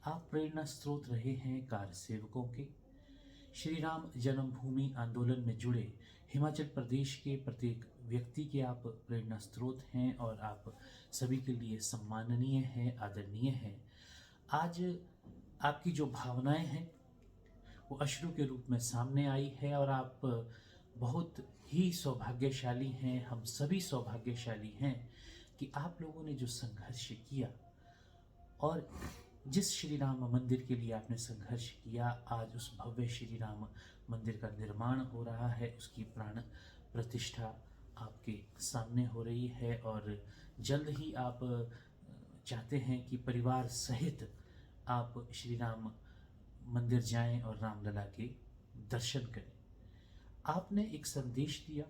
आप प्रेरणा स्रोत रहे हैं कार सेवकों के। श्री राम जन्मभूमि आंदोलन में जुड़े हिमाचल प्रदेश के प्रत्येक व्यक्ति के आप प्रेरणा स्रोत हैं और आप सभी के लिए सम्माननीय हैं, आदरणीय हैं। आज आपकी जो भावनाएं हैं वो अश्रु के रूप में सामने आई है और आप बहुत ही सौभाग्यशाली हैं। हम सभी सौभाग्यशाली हैं कि आप लोगों ने जो संघर्ष किया और जिस श्री राम मंदिर के लिए आपने संघर्ष किया, आज उस भव्य श्री राम मंदिर का निर्माण हो रहा है, उसकी प्राण प्रतिष्ठा आपके सामने हो रही है। और जल्द ही आप चाहते हैं कि परिवार सहित आप श्री राम मंदिर जाएं और रामलला के दर्शन करें। आपने एक संदेश दिया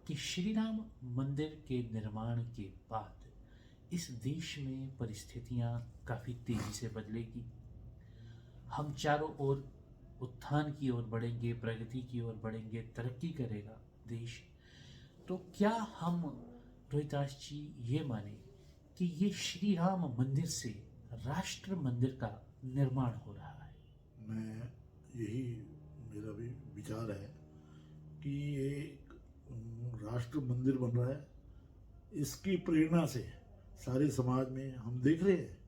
कि श्री राम मंदिर के निर्माण के बाद इस देश में परिस्थितियां काफ़ी तेज़ी से बदलेगी। हम चारों ओर उत्थान की ओर बढ़ेंगे, प्रगति की ओर बढ़ेंगे, तरक्की करेगा देश। तो क्या हम रोहिताश जी ये माने कि ये श्री राम मंदिर से राष्ट्र मंदिर का निर्माण हो रहा है? मैं यही मेरा भी विचार है कि ये एक राष्ट्र मंदिर बन रहा है। इसकी प्रेरणा से सारे समाज में हम देख रहे हैं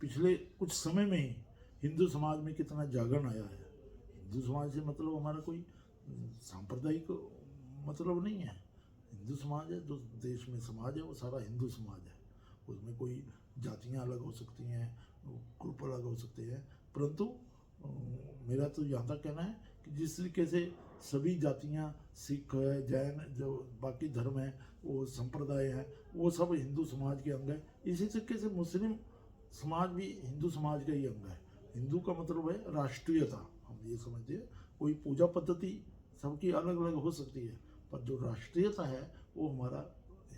पिछले कुछ समय में ही हिंदू समाज में कितना जागरण आया है। हिंदू समाज से मतलब हमारा कोई सांप्रदायिक मतलब नहीं है। हिंदू समाज है, जो देश में समाज है वो सारा हिंदू समाज है। उसमें कोई जातियां अलग हो सकती हैं, ग्रुप अलग हो सकते हैं, परंतु मेरा तो यहाँ तक कहना है कि जिस तरीके से सभी जातियाँ, सिख है, जैन, जो बाकी धर्म है, वो संप्रदाय हैं, वो सब हिंदू समाज के अंग है। इसी तरीके से मुस्लिम समाज भी हिंदू समाज का ही अंग है। हिंदू का मतलब है राष्ट्रीयता। हम ये समझते हैं कोई पूजा पद्धति सबकी अलग अलग हो सकती है, पर जो राष्ट्रीयता है वो हमारा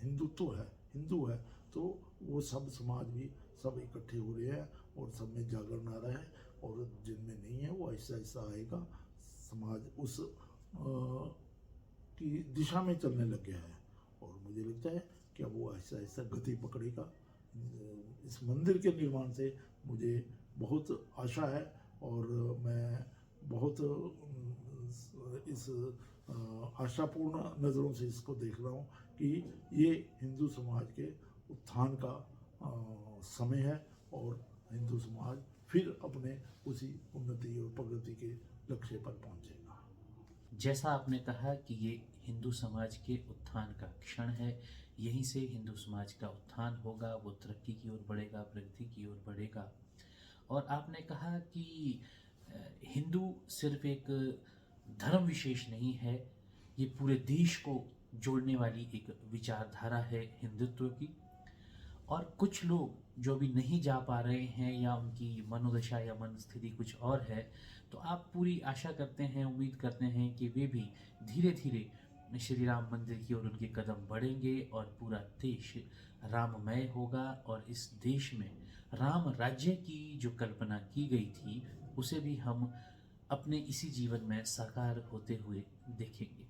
हिंदुत्व है, हिंदू है। तो वो सब समाज भी सब इकट्ठे हो रहे हैं और सब में जागरण आ रहा है, और जिनमें नहीं है वो ऐसा ऐसा आएगा। समाज उस की दिशा में चलने लग गया है, और मुझे लगता है कि अब वो ऐसा ऐसा गति पकड़ेगा। इस मंदिर के निर्माण से मुझे बहुत आशा है, और मैं बहुत इस आशापूर्ण नज़रों से इसको देख रहा हूँ कि ये हिंदू समाज के उत्थान का समय है, और हिंदू समाज फिर अपने उसी उन्नति और प्रगति के लक्ष्य पर पहुंचेगा। जैसा आपने कहा कि ये हिंदू समाज के उत्थान का क्षण है, यहीं से हिंदू समाज का उत्थान होगा, वो तरक्की की ओर बढ़ेगा, प्रगति की ओर बढ़ेगा। और आपने कहा कि हिंदू सिर्फ एक धर्म विशेष नहीं है, ये पूरे देश को जोड़ने वाली एक विचारधारा है हिंदुत्व की। और कुछ लोग जो भी नहीं जा पा रहे हैं या उनकी मनोदशा या मन स्थिति कुछ और है, तो आप पूरी आशा करते हैं, उम्मीद करते हैं कि वे भी धीरे धीरे श्री राम मंदिर की ओर उनके कदम बढ़ेंगे और पूरा देश राममय होगा, और इस देश में राम राज्य की जो कल्पना की गई थी उसे भी हम अपने इसी जीवन में साकार होते हुए देखेंगे।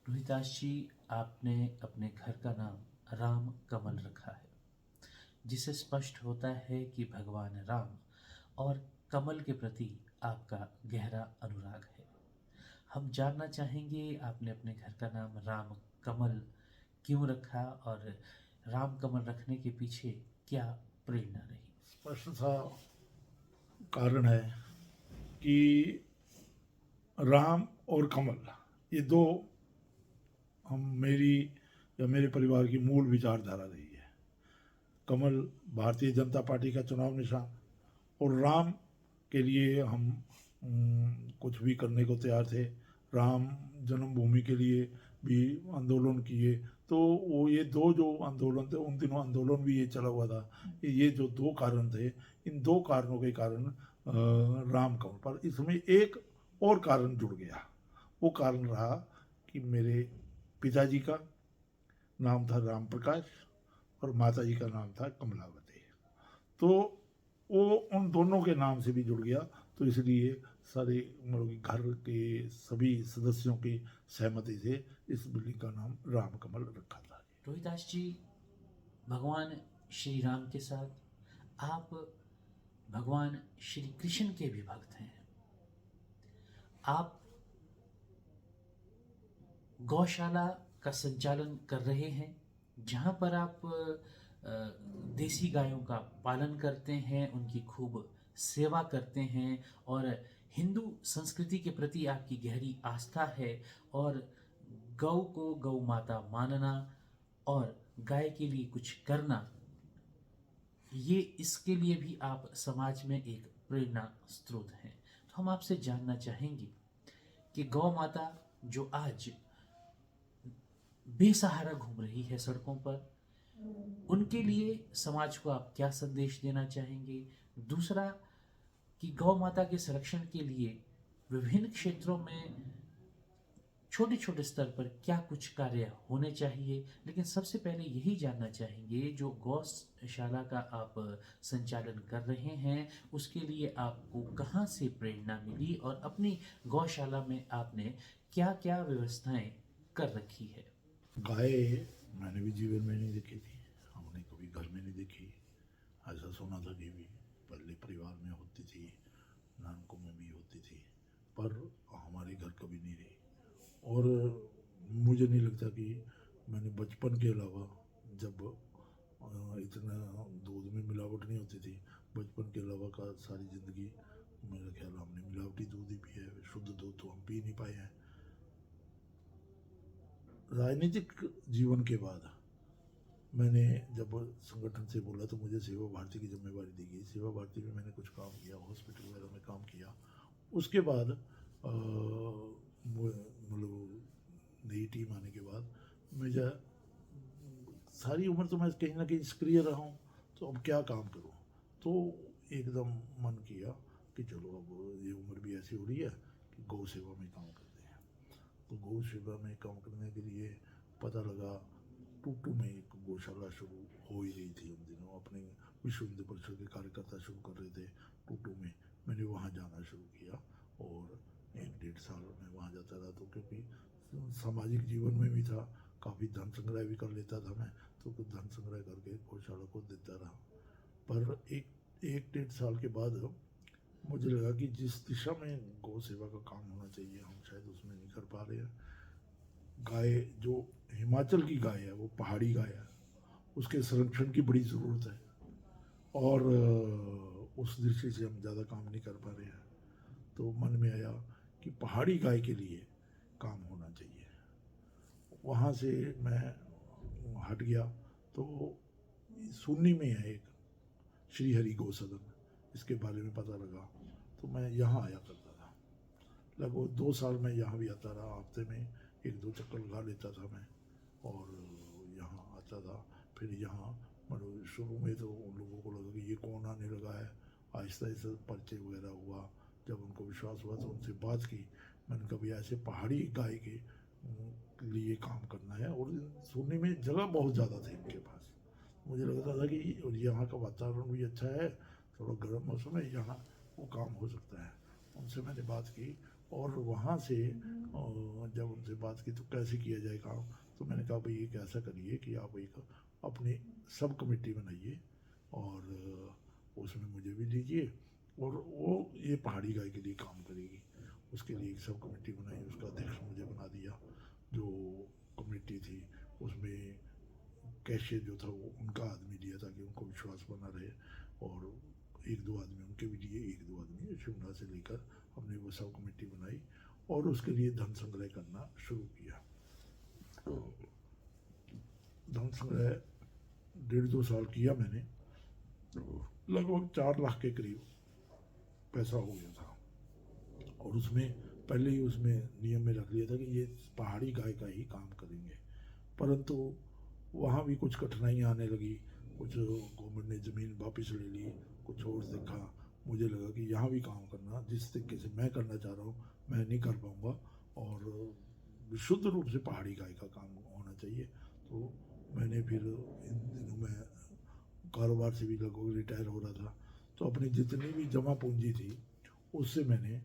रोहिताश जी, आपने अपने घर का नाम राम कमल रखा है, जिससे स्पष्ट होता है कि भगवान राम और कमल के प्रति आपका गहरा अनुराग है। हम जानना चाहेंगे आपने अपने घर का नाम राम कमल क्यों रखा, और राम कमल रखने के पीछे क्या प्रेरणा रही? स्पष्ट सा कारण है कि राम और कमल ये दो मेरी या मेरे परिवार की मूल विचारधारा रही है। कमल भारतीय जनता पार्टी का चुनाव निशान, और राम के लिए हम कुछ भी करने को तैयार थे। राम जन्मभूमि के लिए भी आंदोलन किए। तो वो ये दो जो आंदोलन थे, उन दिनों आंदोलन भी ये चला हुआ था। ये जो दो कारण थे, इन दो कारणों के कारण राम कमल, पर इसमें एक और कारण जुड़ गया। वो कारण रहा कि मेरे पिताजी का नाम था राम प्रकाश और माताजी का नाम था कमलावती। तो वो उन दोनों के नाम से भी जुड़ गया, तो इसलिए सारे मतलब घर के सभी सदस्यों की सहमति से इस बिल्डिंग का नाम राम कमल रखा था। रोहिताश जी, भगवान श्री राम के साथ आप भगवान श्री कृष्ण के भी भक्त हैं। आप गौशाला का संचालन कर रहे हैं, जहाँ पर आप देसी गायों का पालन करते हैं, उनकी खूब सेवा करते हैं, और हिंदू संस्कृति के प्रति आपकी गहरी आस्था है, और गौ को गौ माता मानना और गाय के लिए कुछ करना, ये इसके लिए भी आप समाज में एक प्रेरणा स्रोत हैं। तो हम आपसे जानना चाहेंगे कि गौ माता जो आज बेसहारा घूम रही है सड़कों पर, उनके लिए समाज को आप क्या संदेश देना चाहेंगे? दूसरा कि गौ माता के संरक्षण के लिए विभिन्न क्षेत्रों में छोटे छोटे स्तर पर क्या कुछ कार्य होने चाहिए। लेकिन सबसे पहले यही जानना चाहेंगे, जो गौशाला का आप संचालन कर रहे हैं उसके लिए आपको कहाँ से प्रेरणा मिली और अपनी गौशाला में आपने क्या क्या व्यवस्थाएं कर रखी है। गाय मैंने भी जीवन में नहीं देखी थी, हमने कभी घर में नहीं देखी। ऐसा सुना था कि भी पहले परिवार में होती थी, नानकों में भी होती थी, पर हमारे घर कभी नहीं रही। और मुझे नहीं लगता कि मैंने बचपन के अलावा, जब इतना दूध में मिलावट नहीं होती थी, बचपन के अलावा का सारी ज़िंदगी मेरा ख्याल हमने मिलावटी दूध ही पिया है, शुद्ध दूध तो हम पी नहीं पाए हैं। राजनीतिक जीवन के बाद मैंने जब संगठन से बोला तो मुझे सेवा भारती की जिम्मेवारी दी गई। सेवा भारती में मैंने कुछ काम किया, हॉस्पिटल वगैरह में काम किया। उसके बाद मतलब नई टीम आने के बाद मुझे सारी उम्र तो मैं कहीं ना कहीं सक्रिय रहा हूँ, तो अब क्या काम करूँ। तो एकदम मन किया कि चलो अब ये उम्र भी ऐसी हो रही है कि गौ सेवा में काम करते हैं। तो गौ सेवा में काम करने के लिए पता लगा टूटू में एक गौशाला शुरू हो ही रही थी उन दिनों। अपने विश्व हिंदू परिषद के कार्यकर्ता शुरू कर रहे थे टूटू में। मैंने वहाँ जाना शुरू किया और 1-1.5 साल मैं वहाँ जाता रहा। तो क्योंकि सामाजिक जीवन में भी था, काफ़ी धन संग्रह भी कर लेता था मैं, तो कुछ धन संग्रह करके गौशाला को देता रहा। पर 1-1.5 साल के बाद मुझे लगा कि जिस दिशा में गौ सेवा का काम होना चाहिए हम शायद उसमें नहीं कर पा रहे हैं। गाय जो हिमाचल की गाय है, वो पहाड़ी गाय है, उसके संरक्षण की बड़ी ज़रूरत है और उस दृष्टि से हम ज़्यादा काम नहीं कर पा रहे हैं। तो मन में आया कि पहाड़ी गाय के लिए काम होना चाहिए। वहाँ से मैं हट गया तो सुन्नी में है एक श्री हरि गौ सदन, इसके बारे में पता लगा तो मैं यहाँ आया करता था। लगभग 2 साल मैं यहाँ भी आता रहा, हफ्ते में 1-2 चक्कर लगा लेता था मैं और यहाँ आता था। फिर यहाँ मतलब शुरू में तो उन लोगों को लगा कि ये कौन आने लगा है, आहिस्ता आहिस्ता परिचय वगैरह हुआ। जब उनको विश्वास हुआ तो उनसे बात की। मैंने कभी ऐसे पहाड़ी गाय के लिए काम करना है और सुनने में जगह बहुत ज़्यादा थी इनके पास। मुझे लगता था कि और यहाँ का वातावरण भी अच्छा है, थोड़ा गर्म मौसम है, यहाँ वो काम हो सकता है। उनसे मैंने बात की और वहाँ से जब उनसे बात की तो कैसे किया जाए काम, तो मैंने कहा भाई एक ऐसा करिए कि आप एक अपनी सब कमेटी बनाइए और उसमें मुझे भी लीजिए और वो ये पहाड़ी गाय के लिए काम करेगी। उसके लिए एक सब कमेटी बनाई, उसका अध्यक्ष मुझे बना दिया। जो कमेटी थी उसमें कैशियर जो था वो उनका आदमी लिया ताकि उनको विश्वास बना रहे और 1-2 आदमी उनके भी लिए, 1-2 आदमी शिमला से लेकर हमने वो सब कमेटी बनाई और उसके लिए धन संग्रह करना शुरू किया। तो धन संग्रह 1.5-2 साल किया मैंने, तो लगभग 4 लाख के करीब पैसा हो गया था। और उसमें पहले ही उसमें नियम में रख लिया था कि ये पहाड़ी गाय का ही काम करेंगे। परंतु वहाँ भी कुछ कठिनाइयाँ आने लगी, कुछ गवर्नमेंट ने ज़मीन वापस ले ली, कुछ और देखा। मुझे लगा कि यहाँ भी काम करना जिस तरीके से मैं करना चाह रहा हूँ मैं नहीं कर पाऊँगा और शुद्ध रूप से पहाड़ी गाय का काम होना चाहिए। तो मैंने फिर इन दिनों में कारोबार से भी लगभग रिटायर हो रहा था, तो अपनी जितनी भी जमा पूंजी थी उससे मैंने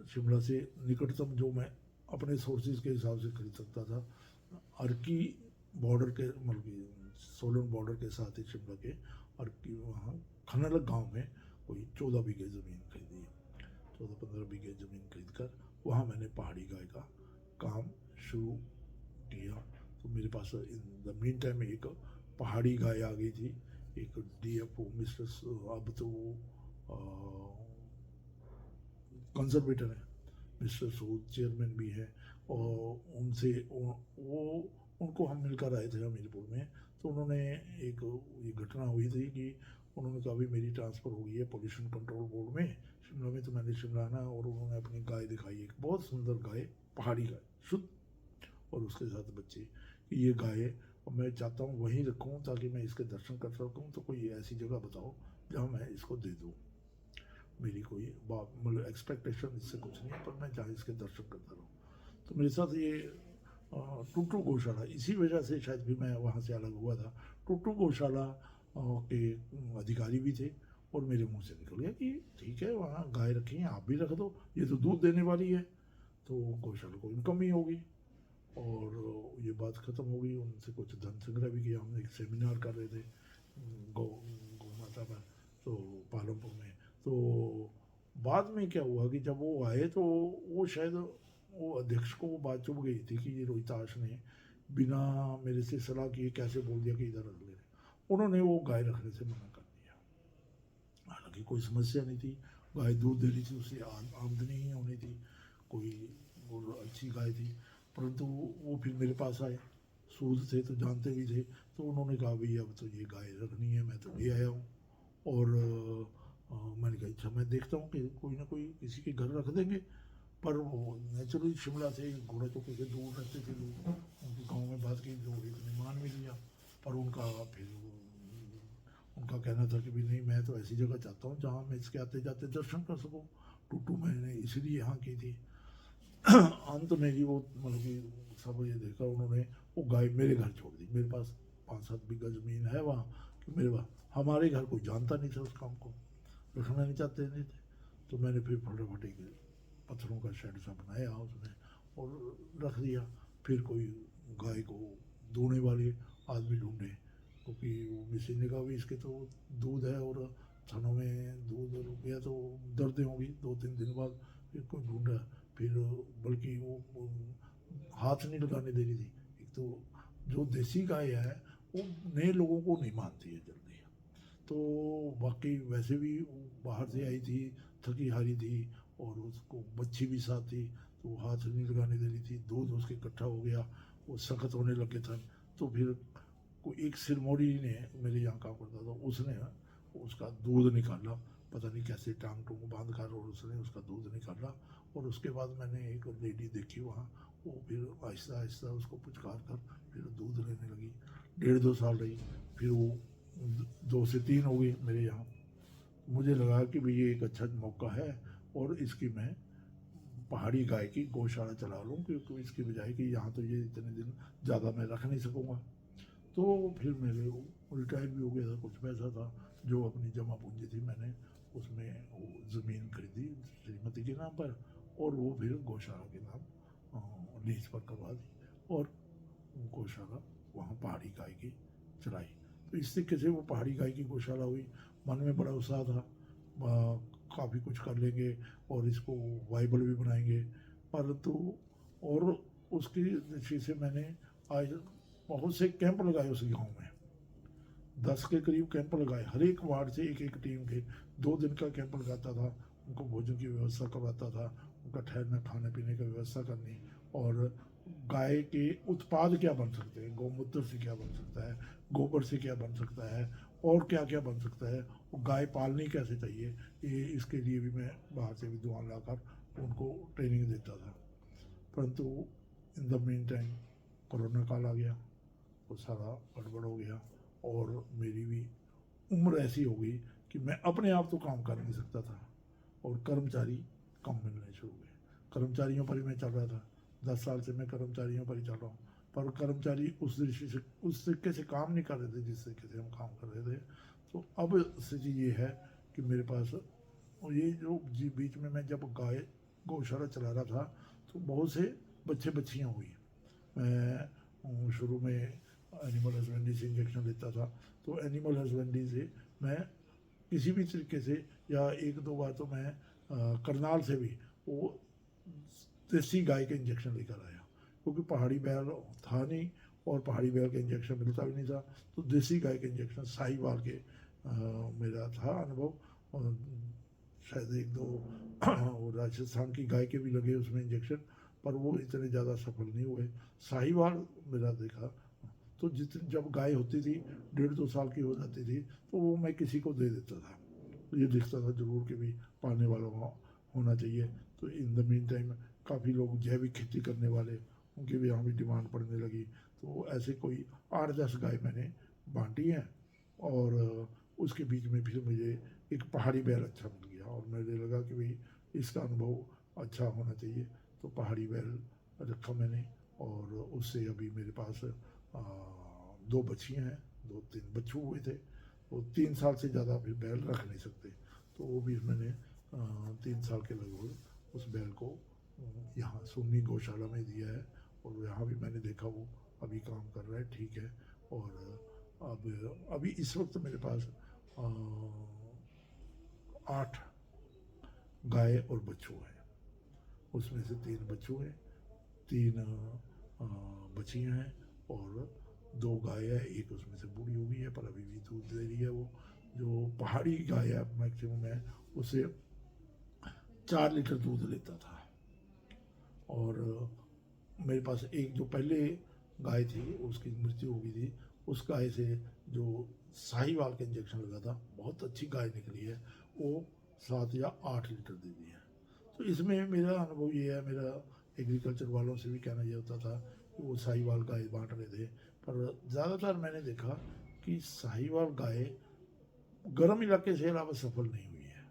शिमला से निकटतम जो मैं अपने सोर्सेज के हिसाब से खरीद सकता था, अर्की बॉर्डर के मतलब सोलन बॉर्डर के साथ ही शिमला के अर्की वहाँ खनलक गांव में कोई 14 बीघे ज़मीन खरीदी, 14-15 बीघे ज़मीन खरीद कर वहाँ मैंने पहाड़ी गाय का काम शुरू किया। तो मेरे पास इन द मीन टाइम एक पहाड़ी गाय आ गई थी, एक DFO मिस्टर अब तो कंजर्वेटर है, मिस्टर सूद चेयरमैन भी है और उनसे वो उनको हम मिलकर आए थे हमीरपुर में। तो उन्होंने एक ये घटना हुई थी कि उन्होंने कहा भी मेरी ट्रांसफ़र हो गई है पोल्यूशन कंट्रोल बोर्ड में शिमला में, तो मैंने शिमला आना और उन्होंने अपनी गाय दिखाई, एक बहुत सुंदर गाय, पहाड़ी गाय शुद्ध, और उसके साथ बच्चे कि ये गाय और मैं चाहता हूँ वहीं रखूँ ताकि मैं इसके दर्शन कर सकूँ, तो कोई ऐसी जगह बताओ जहाँ मैं इसको दे दूँ। मेरी कोई मतलब एक्सपेक्टेशन इससे कुछ नहीं है, पर मैं जहाँ इसके दर्शन करता रहूँ। तो मेरे साथ ये टूटू गौशाला, इसी वजह से शायद भी मैं वहाँ से अलग हुआ था। टूटू गौशाला के अधिकारी भी थे और मेरे मुंह से निकल गया कि ठीक है, वहाँ गाय रखी है, आप भी रख दो, ये तो दूध देने वाली है, तो गौशाला को इनकम ही होगी। और ये बात ख़त्म हो गई। उनसे कुछ धन संग्रह भी किया। हम एक सेमिनार कर रहे थे गौ गौ माता पर, तो पालमपुर में। तो बाद में क्या हुआ कि जब वो आए तो वो शायद वो अध्यक्ष को वो बात चुभ गई थी कि ये रोहिताश ने बिना मेरे से सलाह किए कैसे बोल दिया कि इधर रख ले। उन्होंने वो गाय रखने से मना कर दिया। हालांकि कोई समस्या नहीं थी, गाय दूध दे रही थी, उससे आमदनी ही होनी थी, कोई वो अच्छी गाय थी। परंतु वो फिर मेरे पास आए, सूद थे तो जानते भी थे, तो उन्होंने कहा भाई अब तो ये गाय रखनी है, मैं तो ले आया हूँ। और मैंने कहा अच्छा मैं देखता हूँ कि कोई ना कोई किसी के घर रख देंगे। पर वो नेचुरली शिमला से घोड़ा चौकी से दूर रहते थे लोग, उनके गांव में बात की, जो एक ने मान भी लिया। पर उनका फिर उनका कहना था कि भी नहीं, मैं तो ऐसी जगह चाहता हूँ जहाँ मैं इसके आते जाते दर्शन कर सकूँ। टूटू मैंने इसलिए यहाँ की थी। अंत में ही वो मतलब कि सब ये देखा उन्होंने, वो गाय मेरे घर छोड़ दी। मेरे पास 5-7 बीघा ज़मीन है वहाँ, कि मेरे पास, हमारे घर कोई जानता नहीं था उस काम को, रखना नहीं चाहते नहीं थे। तो मैंने फिर फटाफट एक पत्थरों का शेड सा बनाया उसमें और रख दिया। फिर कोई गाय को दूने वाले आदमी ढूंढे, क्योंकि वो मिसिंग ने कहा भी इसके तो दूध है और थनों में दूध रुक गया तो दर्दें होंगी 2-3 दिन बाद। फिर कोई ढूंढा, फिर बल्कि वो हाथ नहीं लगाने दे रही थी। एक तो जो देसी गाय है वो नए लोगों को नहीं मानती है जल्दी। तो बाकी वैसे भी वो बाहर से आई थी, थकी हारी थी, और उसको बच्ची भी साथ थी, तो वो हाथ नहीं लगाने दे रही थी। दूध उसके इकट्ठा हो गया, वो सख्त होने लगे था। तो फिर कोई एक सिरमौरी ने मेरे यहाँ काम करता था, उसने उसका दूध निकाला, पता नहीं कैसे टांग टूंग बांध कर, और उसने उसका दूध निकाला। और उसके बाद मैंने एक लेडी देखी वहाँ, वो फिर आहिस्ता आहिस्ता उसको पुचकार कर फिर दूध लेने लगी। 1.5-2 साल रही, फिर वो 2 से 3 हो गई मेरे यहाँ। मुझे लगा कि भाई ये एक अच्छा मौका है और इसकी मैं पहाड़ी गाय की गौशाला चला लूँ, क्योंकि इसकी बजाय कि यहाँ तो ये इतने दिन ज़्यादा मैं रख नहीं सकूँगा। तो फिर मेरे रिटायर भी हो गया था, कुछ पैसा था जो अपनी जमा पूंजी थी, मैंने उसमें वो ज़मीन खरीदी श्रीमती के नाम पर, और वो फिर गौशाला के नाम लीज पर करवा दी, और गौशाला वहाँ पहाड़ी गाय की चलाई। तो इस तरीके से वो पहाड़ी गाय की गौशाला हुई। मन में बड़ा उत्साह था, काफ़ी कुछ कर लेंगे और इसको वाइबल भी बनाएंगे। परंतु और उसकी दृष्टि से मैंने आज बहुत से कैंप लगाए उस गांव में, 10 के करीब कैंप लगाए। हर एक वार्ड से एक एक टीम के 2 दिन का कैंप लगाता था, उनको भोजन की व्यवस्था करवाता था, उनका ठहरना खाने पीने की व्यवस्था करनी, और गाय के उत्पाद क्या बन सकते हैं, गौमूत्र से क्या बन सकता है, गोबर से क्या बन सकता है, और क्या क्या बन सकता है, वो गाय पालनी कैसे चाहिए, ये इसके लिए भी मैं बाहर से विद्वान लाकर उनको ट्रेनिंग देता था। परंतु in the mean time corona काल आ गया, वो सारा गड़बड़ हो गया, और मेरी भी उम्र ऐसी हो गई कि मैं अपने आप तो काम कर नहीं सकता था, और कर्मचारी कम मिलने शुरू हुए। कर्मचारियों पर ही मैं चल रहा था, 10 साल से मैं कर्मचारियों पर ही चल रहा हूँ। पर कर्मचारी उस दृष्टि से उस तरीके से काम नहीं कर रहे थे जिस तरीके से हम काम कर रहे थे। तो अब स्थिति ये है कि मेरे पास, और ये जो जी बीच में मैं जब गाय गौशाला चला रहा था तो बहुत से बच्चे बच्चियाँ हुई। मैं शुरू में एनिमल हस्बेंड्री से इंजेक्शन लेता था, तो एनिमल हस्बेंड्री से मैं किसी भी तरीके से, या 1-2 बार तो मैं करनाल से भी वो देसी गाय के इंजेक्शन लेकर आया, क्योंकि पहाड़ी बैल था नहीं और पहाड़ी बैल का इंजेक्शन मिलता भी नहीं था। तो देसी गाय के इंजेक्शन साहिवाल के मेरा था अनुभव, और शायद 1-2 वो राजस्थान की गाय के भी लगे उसमें इंजेक्शन, पर वो इतने ज़्यादा सफल नहीं हुए। साहिवाल मेरा देखा, तो जितनी जब गाय होती थी 1.5-2 साल की हो जाती थी, तो वो मैं किसी को दे देता था। तो ये दिखता था जरूर कि भी पालने वाला होना चाहिए। तो इन द मीन टाइम काफ़ी लोग जैविक खेती करने वाले, उनकी भी यहाँ भी डिमांड पड़ने लगी। तो ऐसे कोई 8-10 गाय मैंने बांटी हैं, और उसके बीच में फिर मुझे एक पहाड़ी बैल अच्छा मिल गया और मुझे लगा कि भाई इसका अनुभव अच्छा होना चाहिए, तो पहाड़ी बैल रखा मैंने। और उससे अभी मेरे पास 2 बच्चियाँ हैं, 2-3 बच्चू हुए थे। वो 3 साल से ज़्यादा फिर बैल रख नहीं सकते, तो वो भी मैंने 3 साल के लगभग उस बैल को यहाँ सुन्नी गौशाला में दिया है। और यहाँ भी मैंने देखा वो अभी काम कर रहा है, ठीक है। और अभी इस वक्त मेरे पास 8 गाय और बच्चू हैं। उसमें से 3 बच्चू हैं, 3 बच्चियाँ हैं और 2 गाय है। एक उसमें से बूढ़ी हो गई है पर अभी भी दूध दे रही है। वो जो पहाड़ी गाय है मैक्सिमम है, उससे 4 लीटर दूध लेता था। और मेरे पास एक जो पहले गाय थी उसकी मृत्यु हो गई थी, उस गाय से जो साहिवाल का इंजेक्शन लगा था, बहुत अच्छी गाय निकली है, वो 7 या 8 लीटर दे दी है। तो इसमें मेरा अनुभव ये है, मेरा एग्रीकल्चर वालों से भी कहना ये होता था कि वो साहिवाल गाय बांट रहे थे, पर ज़्यादातर मैंने देखा कि साहिवाल गाय गर्म इलाके से अलावा सफल नहीं हुई है।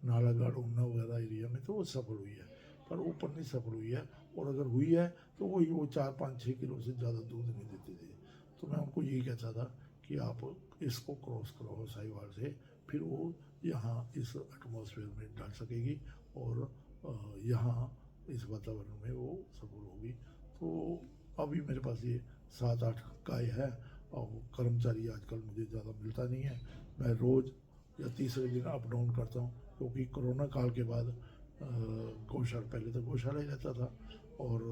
नालागढ़ ऊना वगैरह एरिया में तो वो सफल हुई है, पर ऊपर नहीं सफल हुई है। और अगर हुई है तो वही वो 4-5-6 किलो से ज़्यादा दूध नहीं देती थी। तो मैं उनको यही कहता था कि आप इसको क्रॉस करो साहिवाल से, फिर वो यहाँ इस एटमॉस्फेयर में डाल सकेगी और यहाँ इस वातावरण में वो सफल होगी। तो अभी मेरे पास ये 7-8 गाय है और कर्मचारी आजकल मुझे ज़्यादा मिलता नहीं है। मैं रोज़ या तीसरे दिन अप डाउन करता हूँ, क्योंकि कोरोना काल के बाद गौशाला, पहले तो गौशाला ही रहता था और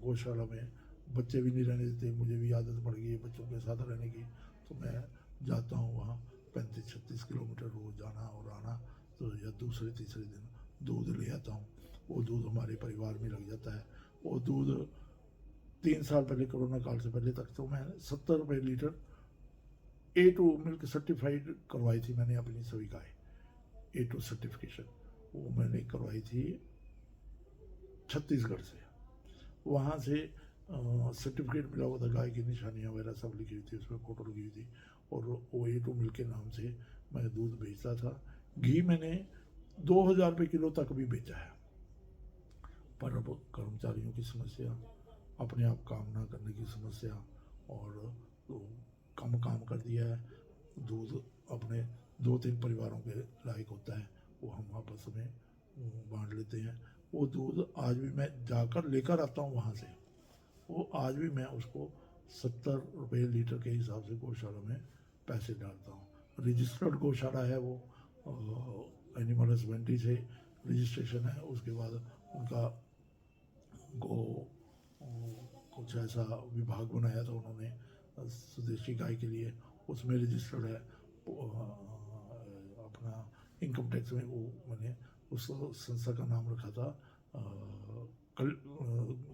गौशाला में बच्चे भी नहीं रहने देते, मुझे भी आदत पड़ गई है बच्चों के साथ रहने की। तो मैं जाता हूँ वहाँ 35-36 किलोमीटर रोज़ जाना और आना। तो या दूसरे तीसरे दिन दूध ले आता हूँ, वो दूध हमारे परिवार में लग जाता है। वो दूध 3 साल पहले, कोरोना काल से पहले तक, तो मैं 70 रुपये लीटर A2 मिल्क सर्टिफाइड करवाई थी मैंने अपनी सभी गाय। A2 सर्टिफिकेशन वो मैंने करवाई थी छत्तीसगढ़ से। वहाँ से सर्टिफिकेट मिला हुआ था, गाय की निशानियाँ वगैरह सब लिखी हुई थी, उसमें फ़ोटो लगी हुई थी। और वो A2 मिल्क के नाम से मैं दूध बेचता था। घी मैंने 2000 रुपये किलो तक भी बेचा है, पर अब कर्मचारियों की समस्या, अपने आप काम ना करने की समस्या, और तो कम काम कर दिया है। दूध अपने 2-3 परिवारों के लायक होता है, वो हम आपस में बांट लेते हैं। वो दूध आज भी मैं जाकर लेकर आता हूँ वहाँ से, वो आज भी मैं उसको 70 रुपये लीटर के हिसाब से गौशाला में पैसे डालता हूँ। रजिस्टर्ड गौशाला है वो, एनिमल हस्बेंड्री से रजिस्ट्रेशन है। उसके बाद उनका गो कुछ ऐसा विभाग बनाया था उन्होंने स्वदेशी गाय के लिए, उसमें रजिस्टर्ड है। अपना इनकम टैक्स में वो मैंने उस संस्था का नाम रखा था,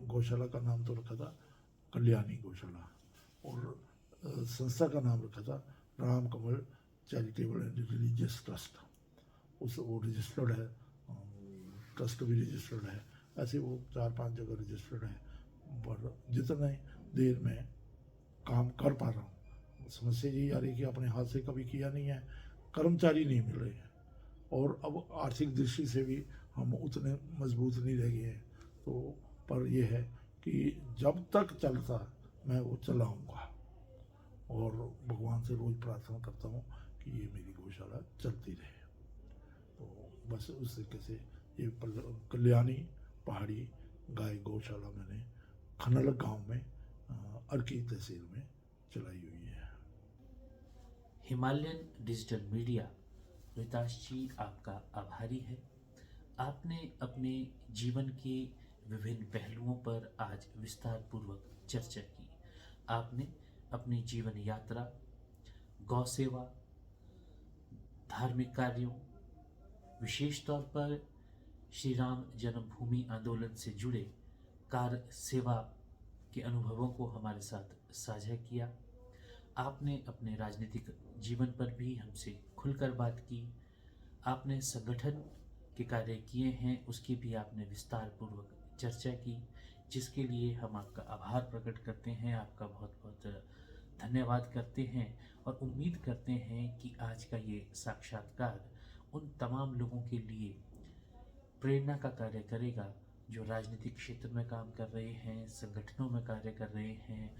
गौशाला का नाम तो रखा था कल्याणी गौशाला, और संस्था का नाम रखा था राम कमल चैरिटेबल एंड रिलीजियस ट्रस्ट। उस वो रजिस्टर्ड है, ट्रस्ट भी रजिस्टर्ड है। ऐसे वो 4-5 जगह रजिस्टर्ड है। पर जितने देर में काम कर पा रहा हूँ, समस्या यही आ रही है कि अपने हाथ से कभी किया नहीं है, कर्मचारी नहीं मिल रहे हैं, और अब आर्थिक दृष्टि से भी हम उतने मजबूत नहीं रह गए हैं। तो पर यह है कि जब तक चलता मैं वो चलाऊँगा, और भगवान से रोज़ प्रार्थना करता हूँ कि ये मेरी गौशाला चलती रहे। तो बस उस तरीके से ये कल्याणी पहाड़ी गाय गौशाला मैंने खनलक गांव में अर्की तहसील में चलाई हुई है। हिमालयन डिजिटल मीडिया रोहिताश जी आपका आभारी है। आपने अपने जीवन के विभिन्न पहलुओं पर आज विस्तार पूर्वक चर्चा की। आपने अपनी जीवन यात्रा, गौ सेवा, धार्मिक कार्यों, विशेष तौर पर श्री राम जन्मभूमि आंदोलन से जुड़े कार्य सेवा के अनुभवों को हमारे साथ साझा किया। आपने अपने राजनीतिक जीवन पर भी हमसे खुलकर बात की। आपने संगठन के कार्य किए हैं, उसकी भी आपने विस्तार पूर्वक चर्चा की, जिसके लिए हम आपका आभार प्रकट करते हैं। आपका बहुत बहुत धन्यवाद करते हैं और उम्मीद करते हैं कि आज का ये साक्षात्कार उन तमाम लोगों के लिए प्रेरणा का कार्य करेगा जो राजनीतिक क्षेत्र में काम कर रहे हैं, संगठनों में कार्य कर रहे हैं,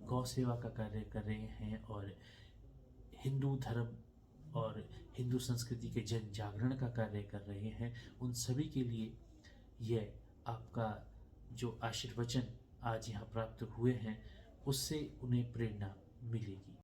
गौ सेवा का कार्य कर रहे हैं और हिंदू धर्म और हिंदू संस्कृति के जन जागरण का कार्य कर रहे हैं। उन सभी के लिए यह आपका जो आशीर्वचन आज यहाँ प्राप्त हुए हैं उससे उन्हें प्रेरणा मिलेगी।